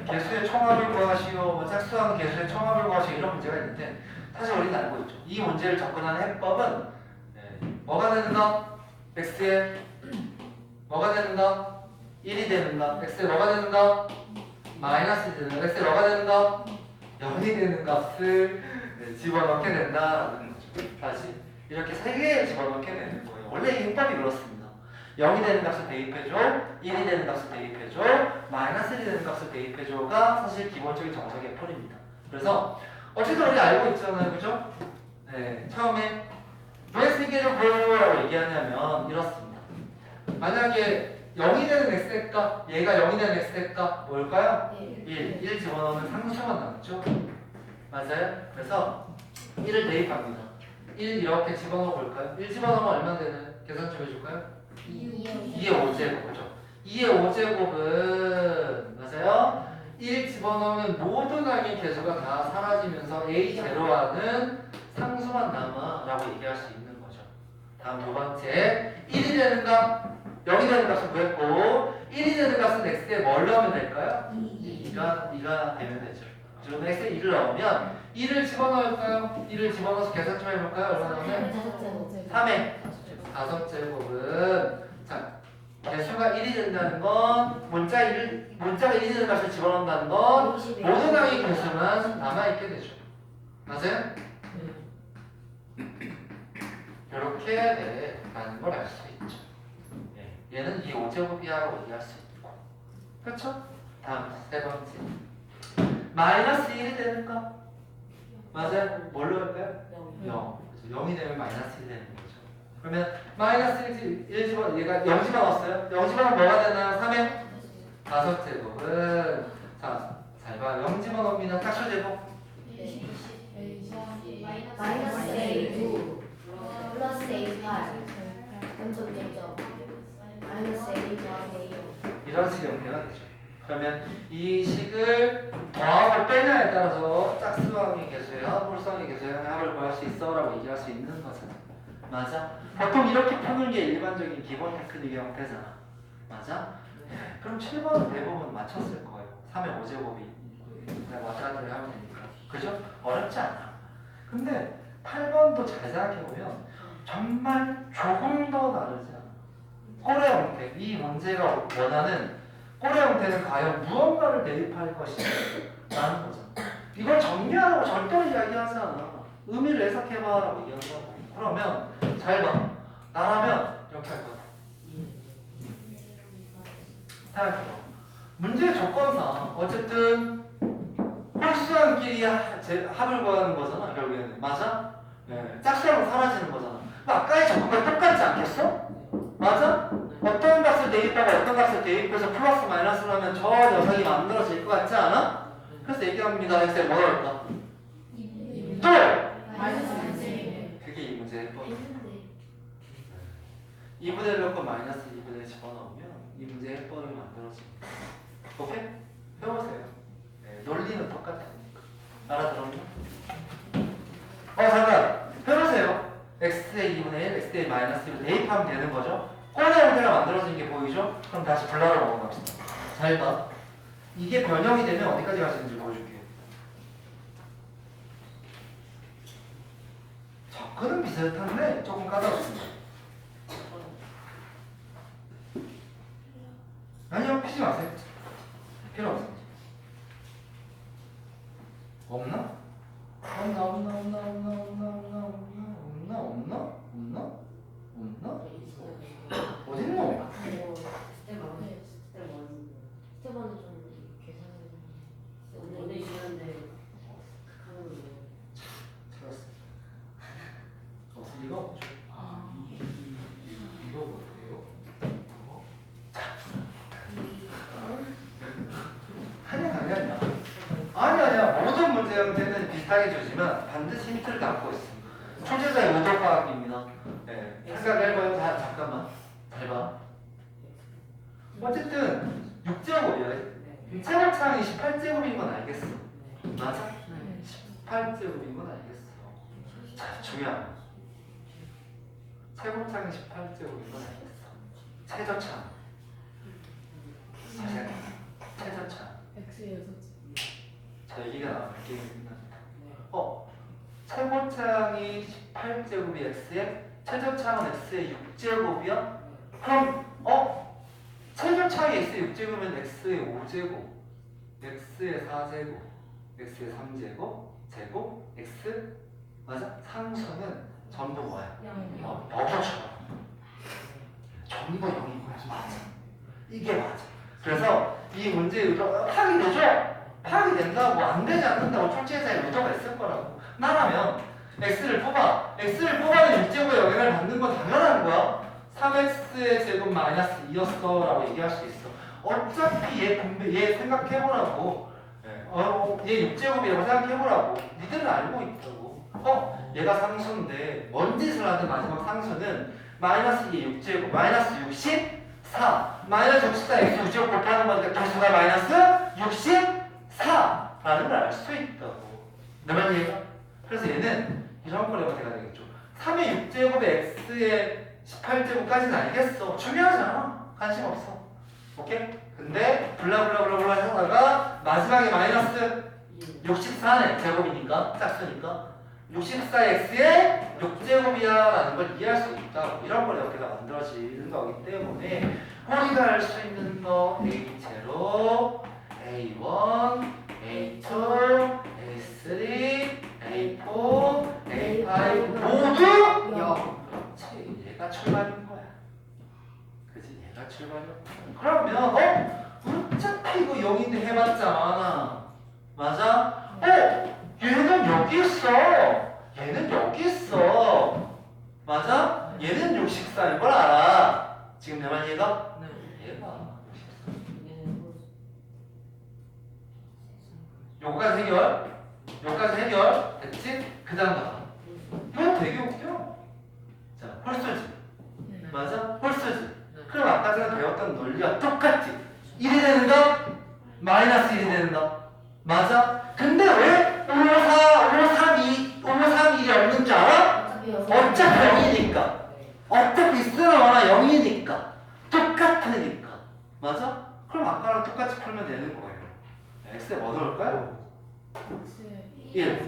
개수의 총합을 구하시오, 짝수하는 개수의 총합을 구하시오 이런 문제가 있는데 사실 우리는 알고 있죠. 이 문제를 접근하는 해법은 뭐가 되는가? x에 뭐가 되는가? 1이 되는가? x에 뭐가 되는가? 마이너스 되는가? x에 뭐가 되는가? 0이 되는 값을 집어넣게 된다라는 거죠. 다시 이렇게 세 개를 집어넣게 되는 거예요. 원래 이 해법이 그렇습니다. 0이 되는 값을 대입해줘, 1이 되는 값을 대입해줘, 마이너스 1이 되는 값을 대입해줘가 사실 기본적인 정석의 풀입니다. 그래서 어쨌든 우리 알고 있잖아요. 그죠? 네, 처음에 왜 세 개를 구해라고 얘기하냐면 이렇습니다. 만약에 0이 되는 x의 값, 얘가 0이 되는 x의 값 뭘까요? 1. 1 집어넣으면 상수만 남죠? 맞아요? 그래서 1을 대입합니다. 1 이렇게 집어넣어 볼까요? 1 집어넣으면 얼마 되는? 계산 좀 해줄까요? 2의 5제곱, 그죠? 2의 5제곱은 맞아요? 1 집어넣으면 모든 항의 개수가 다 사라지면서 a 제로와는 상수만 남아 라고 얘기할 수 있는 거죠. 다음 두 번째 1이 되는 값, 0이 되는 값은 구했고 1이 되는 값은 x에 뭘 넣으면 될까요? 2가 되면 되죠. 그럼 x에 2를 넣으면 2를 집어넣을까요? 2를 집어넣어서 계산 좀 해볼까요? 얼마 나오면? 3의 5제곱은 자 개수가 1이 된다는 건 문자가 1이 되는 값을 집어넣는다는 건 모든 항의 개수만 남아있게 되죠. 맞아요? 이렇게 해야 돼라는 걸 알 수 있죠. 얘는 이 5제곱이야라고 얘기할 수 있고, 그렇죠? 다음 세 번째 마이너스 1이 되는 값 맞아요? 뭘로 할까요? 0. 0이 되면 마이너스 1이 되는 거죠. 그러면 마이너스 1 집어 얘가 0 집어넣었어요. 0 집어넣으면 뭐가 되나요? 3의 5제곱은 잘 봐. 0 집어넣습니다. 짝수 제곱 마이너스 A2 플러스 A8 점점점점 마이너스 A 더하기 A6 이런 식의 형태가 되죠. 그러면 이 식을 더하고 빼냐에 따라서 짝수항의 개수의 합, 홀수항의 개수의 합을 구할 수 있어라고 얘기할 수 있는 거잖아. 맞아? 보통 이렇게 푸는 게 일반적인 기본 테크닉의 형태잖아. 맞아? 그럼 7번은 대부분 맞췄을 거예요. 3의 5제곱이 왔다 갔다 하면 되니까. 그죠? 어렵지 않아. 근데 8번도 잘 생각해보면 정말 조금 더 다르지 않아. 꼬레 형태. 이 문제가 원하는 꼬레 형태는 과연 무언가를 대입할 것이냐 라는 거죠. 이걸 정리하라고 절대로 이야기하지 않아. 의미를 해석해봐라고 얘기한다고. 그러면 잘 봐. 나라면 이렇게 할 거야. 생각해봐. 문제의 조건상 어쨌든 홀수함끼리 합을 구하는 거잖아. 결국에는. 맞아? 네. 짝수하고 사라지는 거잖아. 아까의 조건과 똑같지 않겠어? 맞아? 어떤 값을 대입하고 어떤 값을 대입해서 플러스 마이너스를 하면 저 녀석이 만들어질 것 같지 않아? 그래서 얘기합니다. x에 뭐 할까? 또! 그게 이 문제의 해법. 2분의 몇건 마이너스 2분의 집어넣으면 이 문제의 해법을 만들어집니다. 오케이? 배우세요. 네, 논리는 똑같으니까. 알아들었나? 잠깐! 해보세요. x의 2분의 1, x의 마이너스 1을 대입하면 되는 거죠? 꼬레 형태가 만들어진 게 보이죠? 그럼 다시 블라로 넘어갑시다. 잘 봐. 이게 변형이 되면 어디까지 갈 수 있는지 보여줄게요. 접근은 비슷한데 조금 까다롭습니다. 아니요, 피지 마세요. 필요 없습니다. 없나? 없나? 어딨노? 스테반은 좀 계산을 오늘 시간인데 찾았어. 이거 없죠? 이거 뭐예요? 아니야. 모든 문제 형태는 비슷하게 주지만 반드시 힌트를 담고 있습니다. 초제자의 오도과학입니다. 네, 생각해봐요. 잠깐만. 잘 봐. 어쨌든 6제곱이야. 세월창이 18제곱인 건 알겠어. 맞아? 18제곱인 건 알겠어. 자, 중요한 거. 세월창이 18제곱인 건 알겠어. 최저창. 최저창. 자, 얘기가 나올게. 최고창이 18제곱이 x에 최저창은 x의 6제곱이야? 그럼 최저창이 x의 6제곱이면 x의 5제곱, x의 4제곱, x의 3제곱, 제곱, x 맞아? 상수는 전부 뭐야? 0이죠. 전부 0인 거야. 맞아. 이게 맞아. 그래서 이 문제의 의도가 파악이 되죠? 파악이 된다고 안 되지 않는다고 출제자의 의도가 있을 거라고. 나라면 x를 뽑아. x를 뽑아는 6제곱의 영향을 받는 건 당연한 거야. 3x의 제곱 마이너스 2였어 라고 얘기할 수 있어. 어차피 얘 생각해보라고. 얘 6제곱이라고 생각해보라고. 니들은 알고 있다고. 얘가 상수인데 뭔 짓을 하든 마지막 상수는 마이너스 2의 6제곱 마이너스 64 마이너스 64 x 6제곱 그렇게 하는 거니까 개수가 마이너스 64라는 걸 알 수 있다고. 내 말 이해가? 그래서 얘는 이런 거래가 돼야 되겠죠. 3의 6제곱에 x의 18제곱까지는 알겠어. 중요하잖아. 관심 없어. 오케이? 근데 블라블라블라블라 하다가 마지막에 마이너스 64네. 제곱이니까 짝수니까 64x의 6제곱이야 라는 걸 이해할 수 있다. 이런 걸 이렇게 만들어지는 거기 때문에 우리가 알 수 있는 거 A0, A1, A2, A3, A4, A5 모두 0. 그렇지. 얘가 출발인 거야. 그치? 얘가 출발이야. 그러면 어차피 이거 0인데 해봤자 많아. 맞아? 얘는 여기 있어. 얘는 여기 있어. 맞아? 얘는 64인 걸 알아. 지금 내 말 이해가? 네. 얘가 64. 요거까지 해결. 요거까지 해결. 됐지? 그 다음 봐. 이거 되게 웃겨. 자, 홀수지. 맞아? 홀수지. 그럼 아까 전에 배웠던 논리와 똑같지. 1이 되는 거? 마이너스 1이 되는 거. 맞아? 근데 왜 532이 없는 줄 알아? 어차피 0이니까. 어차피 쓰나마나 0이니까. 똑같으니까. 맞아? 그럼 아까랑 똑같이 풀면 되는 거예요. x에 뭐 넣을까요? 1.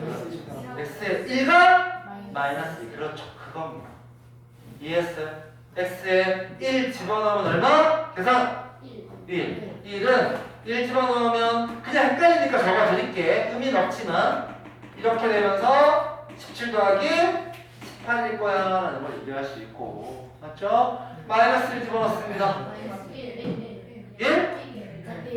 x에 1가 마이너스 2. 그렇죠. 그겁니다. 이해했어요? x에 1 집어넣으면 얼마? 계산? 1. 1은 1 집어넣으면 그냥 헷갈리니까 적어드릴게. 의미는 없지만 이렇게 되면서 17 더하기 18일 거야 라는 걸 얘기할 수 있고. 맞죠? 마이너스 1 집어넣습니다. 1?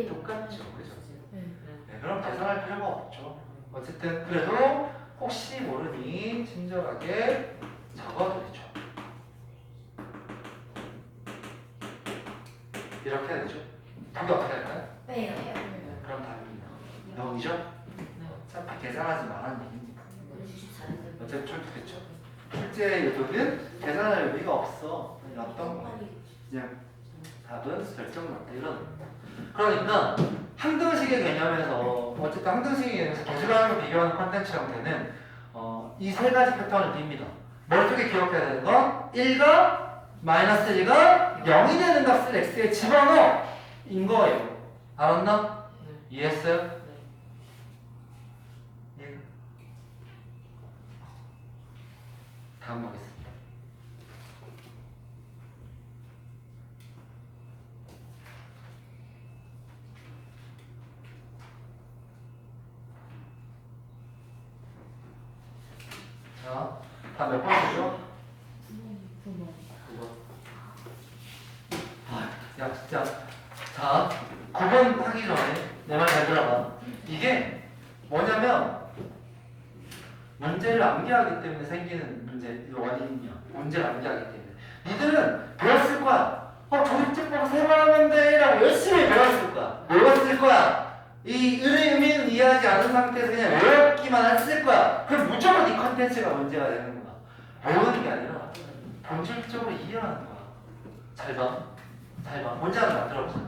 똑같죠. 그죠? 네, 그럼 계산할 필요가 없죠. 어쨌든 그래도 혹시 모르니 친절하게 적어드리죠. 이렇게 해야 되죠. 답이 어떻게 할까요? 그럼 답입니다. 0이죠? 어차피 계산하지 말라는 얘기입니다. 어차피 출제겠죠? 출제 요도는 계산할 의미가 없어. 그냥 어떤 거예요. 그냥 답은 결정났다 이런. 그러니까 항등식의 개념에서 어쨌든 항등식의 개념에서 개수량을 비교하는 컨텐츠 형태는 이 세 가지 패턴을 빕니다. 머릿속에 기억해야 되는 건 1과 마이너스 1가 0이 되는 값을 x에 집어넣어 인 거예요. 알았나? 이해했어요? 예. 다음 보겠습니다. 자, 다 몇 번이죠? 9번. 야 진짜. 자, 9번 하기 전에 내 말 잘 들어봐. 이게 뭐냐면 문제를 암기하기 때문에 생기는 문제 원인이야. 문제를 암기하기 때문에. 니들은 배웠을 거야. 조립제법 세 번 하면 돼 라고 열심히 배웠을 거야. 외웠을 거야. 이 의미는 이해하지 않은 상태에서 그냥 외웠기만 했을 거야. 그럼 무조건 이 컨텐츠가 문제가 되는 거야. 외우는 게 아니라 본질적으로 이해하는 거야. 잘 봐. 잘 봐. 문제 하나 만들어보자.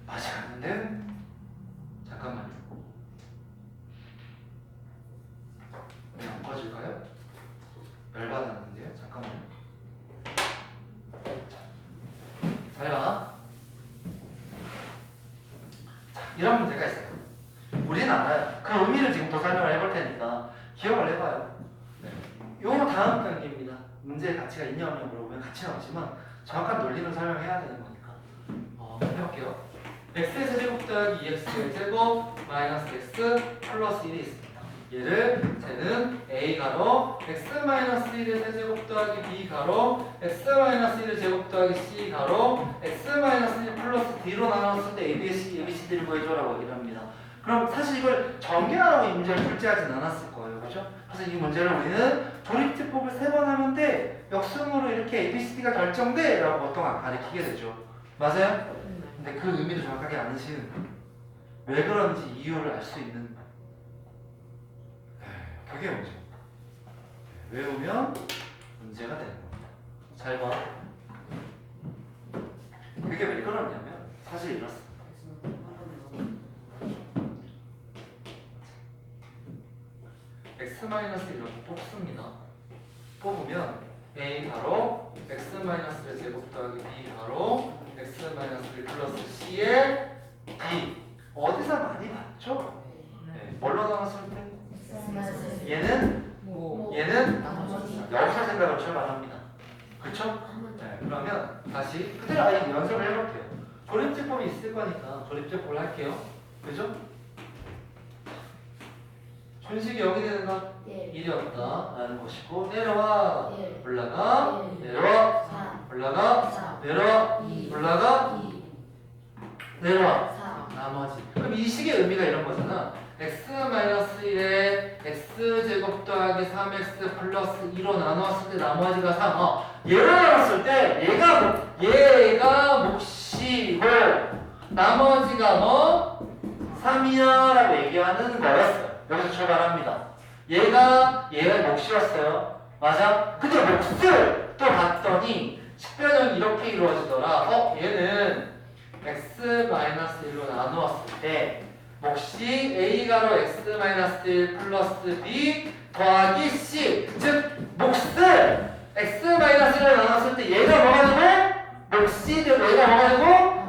맛이 갔는데? 잠깐만요. 왜 안 꺼질까요? 열받았는데요? 잠깐만요. 잘 봐. 이런 문제가 있어요. 우리는 알아요. 그 의미를 지금 더 설명을 해볼 테니까 기억을 해봐요. 요 다음 단계입니다. 문제의 가치가 있냐 없냐 물어보면 가치는 없지만 정확한 논리는 설명해야 되는 거니까 해볼게요. x의 세제곱 더하기 2x의 제곱 마이너스 x 플러스 1이 있습니다. 얘를 쟤는 a 가로 x 마이너스 1의 세제곱 더하기 b 가로 x 마이너스 1의 제곱 더하기 c 가로 x 마이너스 1 플러스 d로 나눴을 때 abcd를 구해줘라고 얘기를 합니다. 그럼 사실 이걸 정리하라고 이 문제를 출제하진 않았을 거예요. 그죠? 그래서 이 문제를 우리는 조립제법을 3번 하면 돼. 역순으로 이렇게 ABCD가 결정돼. 라고 보통 가르치게 되죠. 맞아요? 근데 그 의미도 정확하게 아시는 거예요. 왜 그런지 이유를 알 수 있는 거예요. 그게 문제입니다. 외우면 문제가 되는 겁니다. 잘 봐. 그게 왜 그러냐면 사실 이렇습니다. x-1 이렇게 뽑습니다. 뽑으면 a 바로 x-의 제곱 더하기 b 바로 x-1 플러스 c의 b. 어디서 많이 봤죠? 네. 뭘로 나눴을 때? 얘는 여기서 생각을 출발합니다. 그쵸? 네. 그러면 다시 그대로 아예 연습을 해볼게요. 조립제법이 있을 거니까 조립제법을 할게요. 그죠? 준식이 0이 되는 건 1이었다 라는 것이고 내려와 올라가 내려와 올라가 내려와 올라가 내려와 나머지. 그럼 이 식의 의미가 이런 거잖아. x-1에 x제곱 더하기 3x 플러스 2로 나누었을 때 나머지가 3. 얘로 나눴을 때 얘가 몫이고 나머지가 뭐 3이야 라고 얘기하는 거였어요. 여기서 출발합니다. 얘가 몫이었어요. 맞아? 근데 몫을 또 봤더니 식변형이 이렇게 이루어지더라. 얘는 x-1로 나누었을 때 몫이 a가로 x-1 플러스 b 더하기 c. 즉 몫을 x-1로 나눴을 때 얘가 뭐가 되고 몫이 되고 얘가 뭐가 되고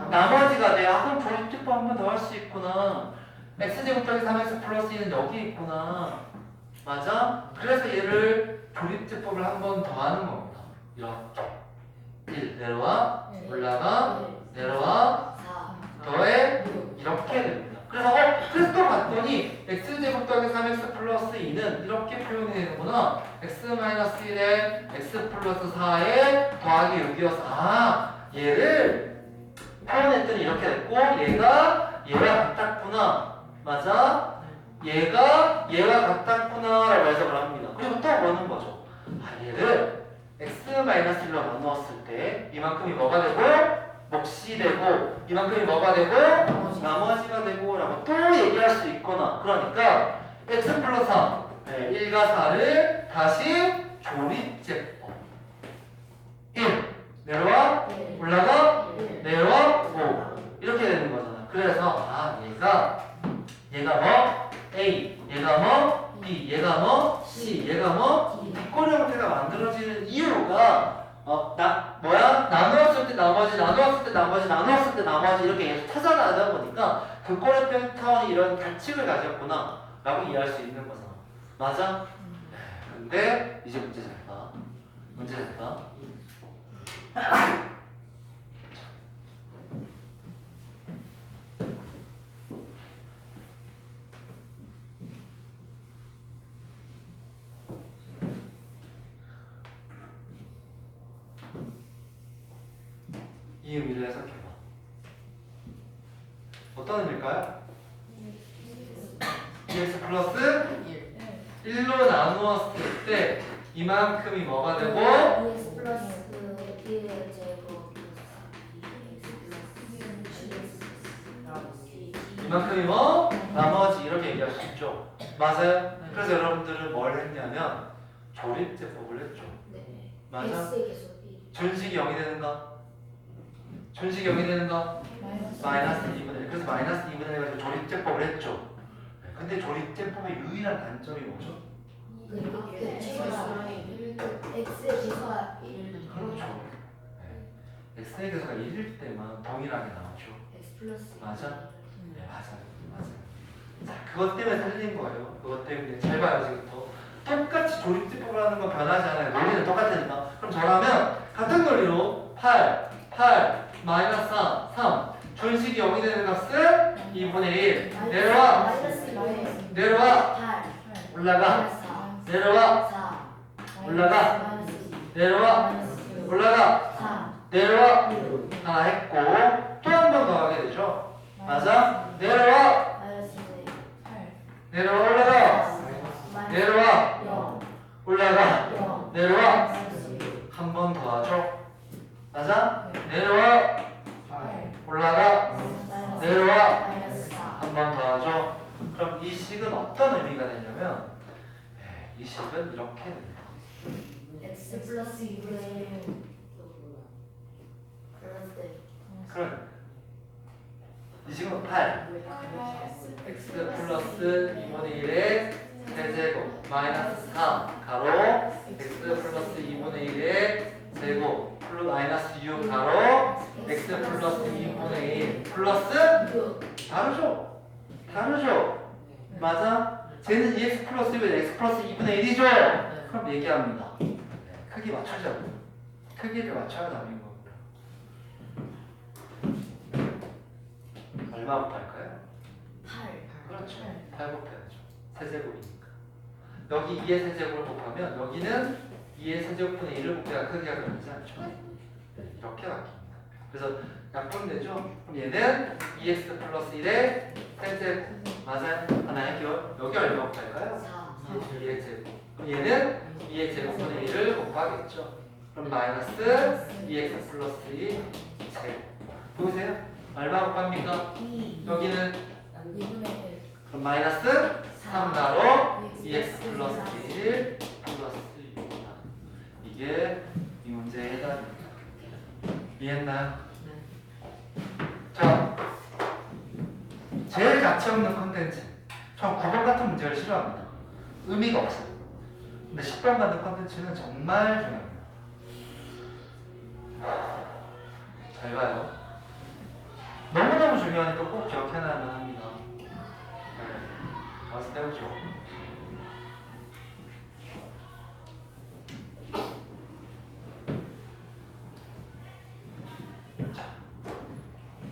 나머지가 돼. 그럼 조립제법 한 번 더 할 수 있구나. x제곱 더하기 3x 플러스 2는 여기 있구나. 맞아? 그래서 얘를 조립제법을 한 번 더 하는 겁니다. 이렇게 1 내려와 올라가 내려와 더해 이렇게 됩니다. 그래서 또 봤더니 x제곱 더하기 3x 플러스 2는 이렇게 표현이 되는구나. x-1에 x 플러스 4에 더하기 6이어서 얘를 표현했더니 이렇게 됐고 얘가 같았구나. 맞아? 얘가 같았구나 라고 해석을 합니다. 그리고 또 보는 거죠. 얘를 x-1로 나누었을 때 이만큼이 뭐가 되고 몫이 되고 이만큼이 뭐가 되고 나머지가 되고 라고 또 얘기할 수 있거나. 그러니까 x 플러스 4 1과 4를 다시 조립제법 1 내려와 올라가 내려와 5 이렇게 되는 거잖아. 그래서 얘가 뭐 A, 얘가 뭐 B, 얘가 뭐 C, 얘가 뭐 뒷꼬리 형태가 만들어지는 이유가 나누었을 때 나머지 이렇게 계속 찾아나다 보니까 그 꼬리 패턴이 이런 규칙을 가졌구나 라고 이해할 수 있는 거잖아. 맞아? 근데 이제 문제 잘 봐. 문제 잘 봐. 이 의미를 해석해봐. 어떤 의미일까요? 2x 플러스 1로 나누었을 때 이만큼이 뭐가 되고 2x 플러스 1의 제곱 이만큼이 뭐? 나머지 이렇게 얘기할 수 있죠. 맞아요? 그래서 여러분들은 뭘 했냐면 조립제법을 했죠. 맞아? x의 계속이 준식이 0이 되는가? 준식이 0이 되는가? 마이너스 2분의 1. 그래서 마이너스 2분의 1 가지고 조립제법을 했죠. 근데 조립제법의 유일한 단점이 뭐죠? x의 계수가 1 그렇죠. x의 계수가 1일 때만 동일하게 나오죠. x 플러스 맞아? 네, 맞아요. 자, 그것 때문에 틀린 거예요. 그것 때문에. 잘 봐요, 지금부터. 똑같이 조립제법을 하는 건 변하지 않아요. 논리는 똑같으니까. 그럼 저라면 같은 논리로 8, 마이너스 3. 준식이 0이 되는 값은 2분의 1. 내려와. 내려와. 8 올라가. 내려와. 4 올라가. 내려와. 올라가. 4 내려와. 하나 했고 또 한 번 더 하게 되죠. 맞아? 내려와. 내려와 올라가 내려와 0 올라가 0 내려와 마이너스 6 한 번 더 하죠. 맞아? 내려와 8 올라가 내려와 마이너스 4 한 번 더 하죠. 그럼 이 식은 어떤 의미가 되냐면 이 식은 이렇게 됩니다. x 플러스 2분의 1 플러스 그럼 이 식은 8 x 플러스 2분의 1의 세제곱 마이너스 4 가로 x 플러스 2분의 1의 제곱 플러스 마이너스 6 가로 x 플러스 2분의 1 플러스 6 다르죠? 다르죠? 맞아? 쟤는 2x 플러스 1은 x 플러스 2분의 1이죠? 그럼 얘기합니다. 크기 맞추자고. 크기를 맞춰야 답인 겁니다. 얼마 곱할까요? 8 그렇죠. 8 곱해야죠. 세제곱이니까. 여기 2의 세제곱을 곱하면 여기는 2의 세제곱분의 1을 곱해야 크기가 변하지 않죠. 이렇게 바뀝니다. 그래서 약분되죠? 그럼 얘는 2x 플러스 1의 세제곱. 맞아요? 하나 해결. 여기 얼마 곱할까요? 4 2의 제곱. 그럼 얘는 2의 제곱분의 1을 곱하겠죠. 그럼 마이너스 2x 플러스 2 제곱. 보세요. 얼마 곱합니까? 2 여기는 2분의 1 그럼 마이너스 3 가로 2x 플러스 1 플러스 6이다. 이게 이 문제의 해답입니다. 이해했나요? 자, 제일 가치 없는 컨텐츠. 전 9번 같은 문제를 싫어합니다. 의미가 없어요. 근데 10번 같은 컨텐츠는 정말 중요합니다. 잘 봐요. 너무너무 중요하니까 꼭 기억해놔야만 합니다. 가서 때우죠. 자,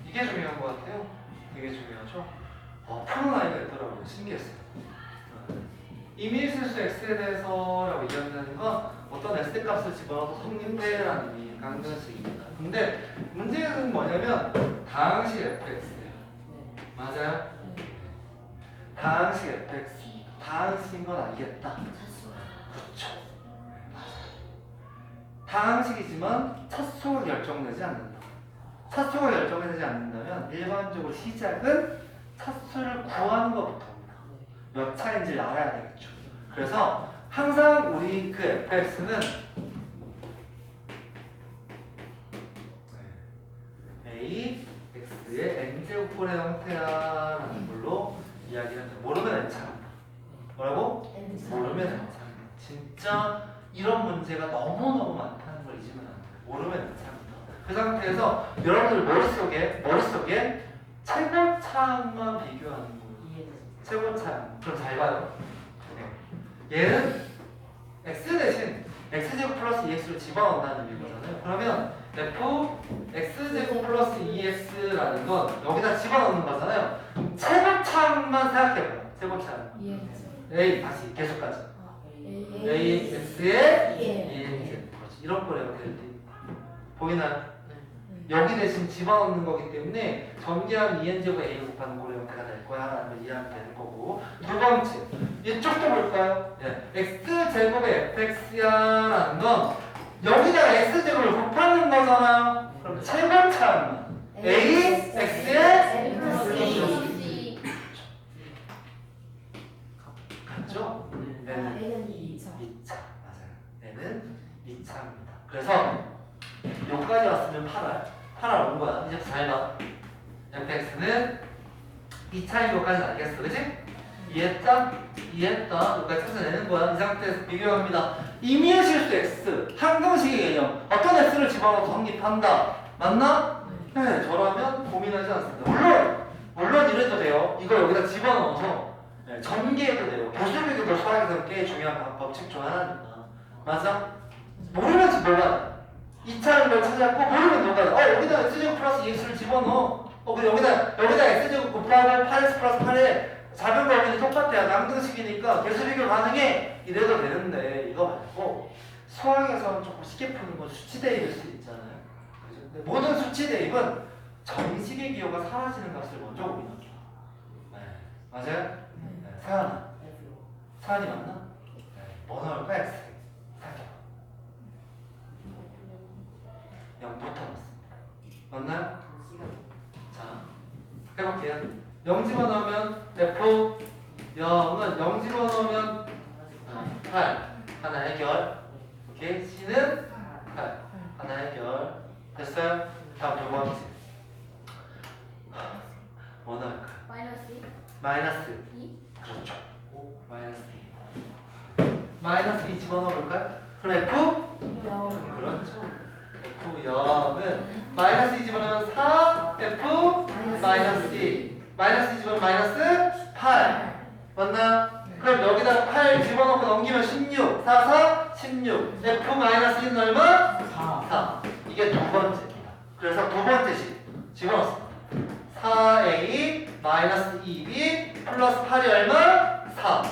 이게 중요한 것 같아요. 되게 중요하죠. 푸는 아이가 있더라고요. 신기했어요. 이미 있을 수 x에 대해서라고 얘기한다는 건 어떤 x 값을 집어넣어서 성립해라는 의미 강변식입니다. 근데 문제는 뭐냐면 다항식 fx예요. 맞아요? 다항식 fx. 다항식인 건 알겠다. 그렇죠. 다항식이지만 차수가 결정되지 않는다. 차수가 결정되지 않는다면 일반적으로 시작은 차수를 구하는 것부터입니다. 몇 차인지를 알아야 되겠죠. 그래서 항상 우리 그 fx는 a, x의 n제곱분의 형태라는 걸로 이야기를 합니다. 모르면 n차입니다. 뭐라고? 모르면 n차입니다. 진짜 이런 문제가 너무너무 많다는 걸 잊으면 안 돼요. 모르면 n차입니다. 그 상태에서 여러분들 머릿속에 최고차만 비교하는 거예요. 최고차. 그럼 잘 봐요. 얘는 x 대신 x제곱 플러스 2x를 집어넣는다는 의미거든요. 그러면 f x제곱 플러스 2x라는 건 여기다 집어넣는 거잖아요. 최고차만 생각해봐요. 최고차. a 다시 계속까지. a x의 2x. 이런 거래요. 보이나요? 여기 대신 집어넣는 거기 때문에 전개한 2n제곱 a 곱하는 고래 형태가 될 거야 라는 걸 이해하면 되는 거고, 두 번째 이쪽도 볼까요? x제곱의 fx야 라는 건 여기다가 x제곱을 곱하는 거잖아요. 그럼 최고차는 a x의 같죠? 얘는 2차. 맞아요. 얘는 2차입니다. 그래서 여기까지 왔으면 8알 온 거야. 이제 잘 봐. fx는 2차인 것까지 알겠어. 그치? 이해했다? 여기까지 찾아내는 거야. 이 상태에서 비교합니다. 임의의 실수 x. 항등식의 개념. 어떤 x를 집어넣어서 성립한다. 맞나? 네, 저라면 고민하지 않습니다. 물론 이래도 돼요. 이걸 여기다 집어넣어서 전개해도 돼요. 교수비교도 수학에서 꽤 중요한 법칙 중 하나니까. 맞아? 모르면 뭐가 2차인 걸 찾았고, 모르면 뭐가 여기다 x제곱 플러스 2x를 집어넣어. 근데 여기다 x제곱 곱하고 8x 플러스 8에 자변 범위는 똑같아요. 낭등식이니까 계수 비교 가능해. 이래도 되는데 이거 말고 수학에서는 조금 쉽게 푸는 건 수치 대입일 수 있잖아요. 그죠? 근데 모든 수치 대입은 정식의 기호가 사라지는 값을 먼저 고민합니다. 네. 맞아요? 네. 생각나. 0 집어넣으면 F 0은 0 집어넣으면 8 하나 해결. 오케이. C는 8 하나 해결. 됐어요? 다음 두 번째. 뭐 나올까요? 마이너스 마이너스 2. 그렇죠. 오, 마이너스 2. 마이너스 2 집어넣어볼까요? 그럼 F? 0. 그렇죠. F 0은 마이너스 2 집어넣으면 4 F 마이너스 2 마이너스 2 집어넣으면 마이너스 8 맞나? 그럼 여기다가 8 집어넣고 넘기면 16 4 4 16 F 마이너스 2는 얼마? 4 이게 두 번째입니다. 그래서 두 번째 식 집어넣었습니다. 4A 마이너스 2B 플러스 8이 얼마? 4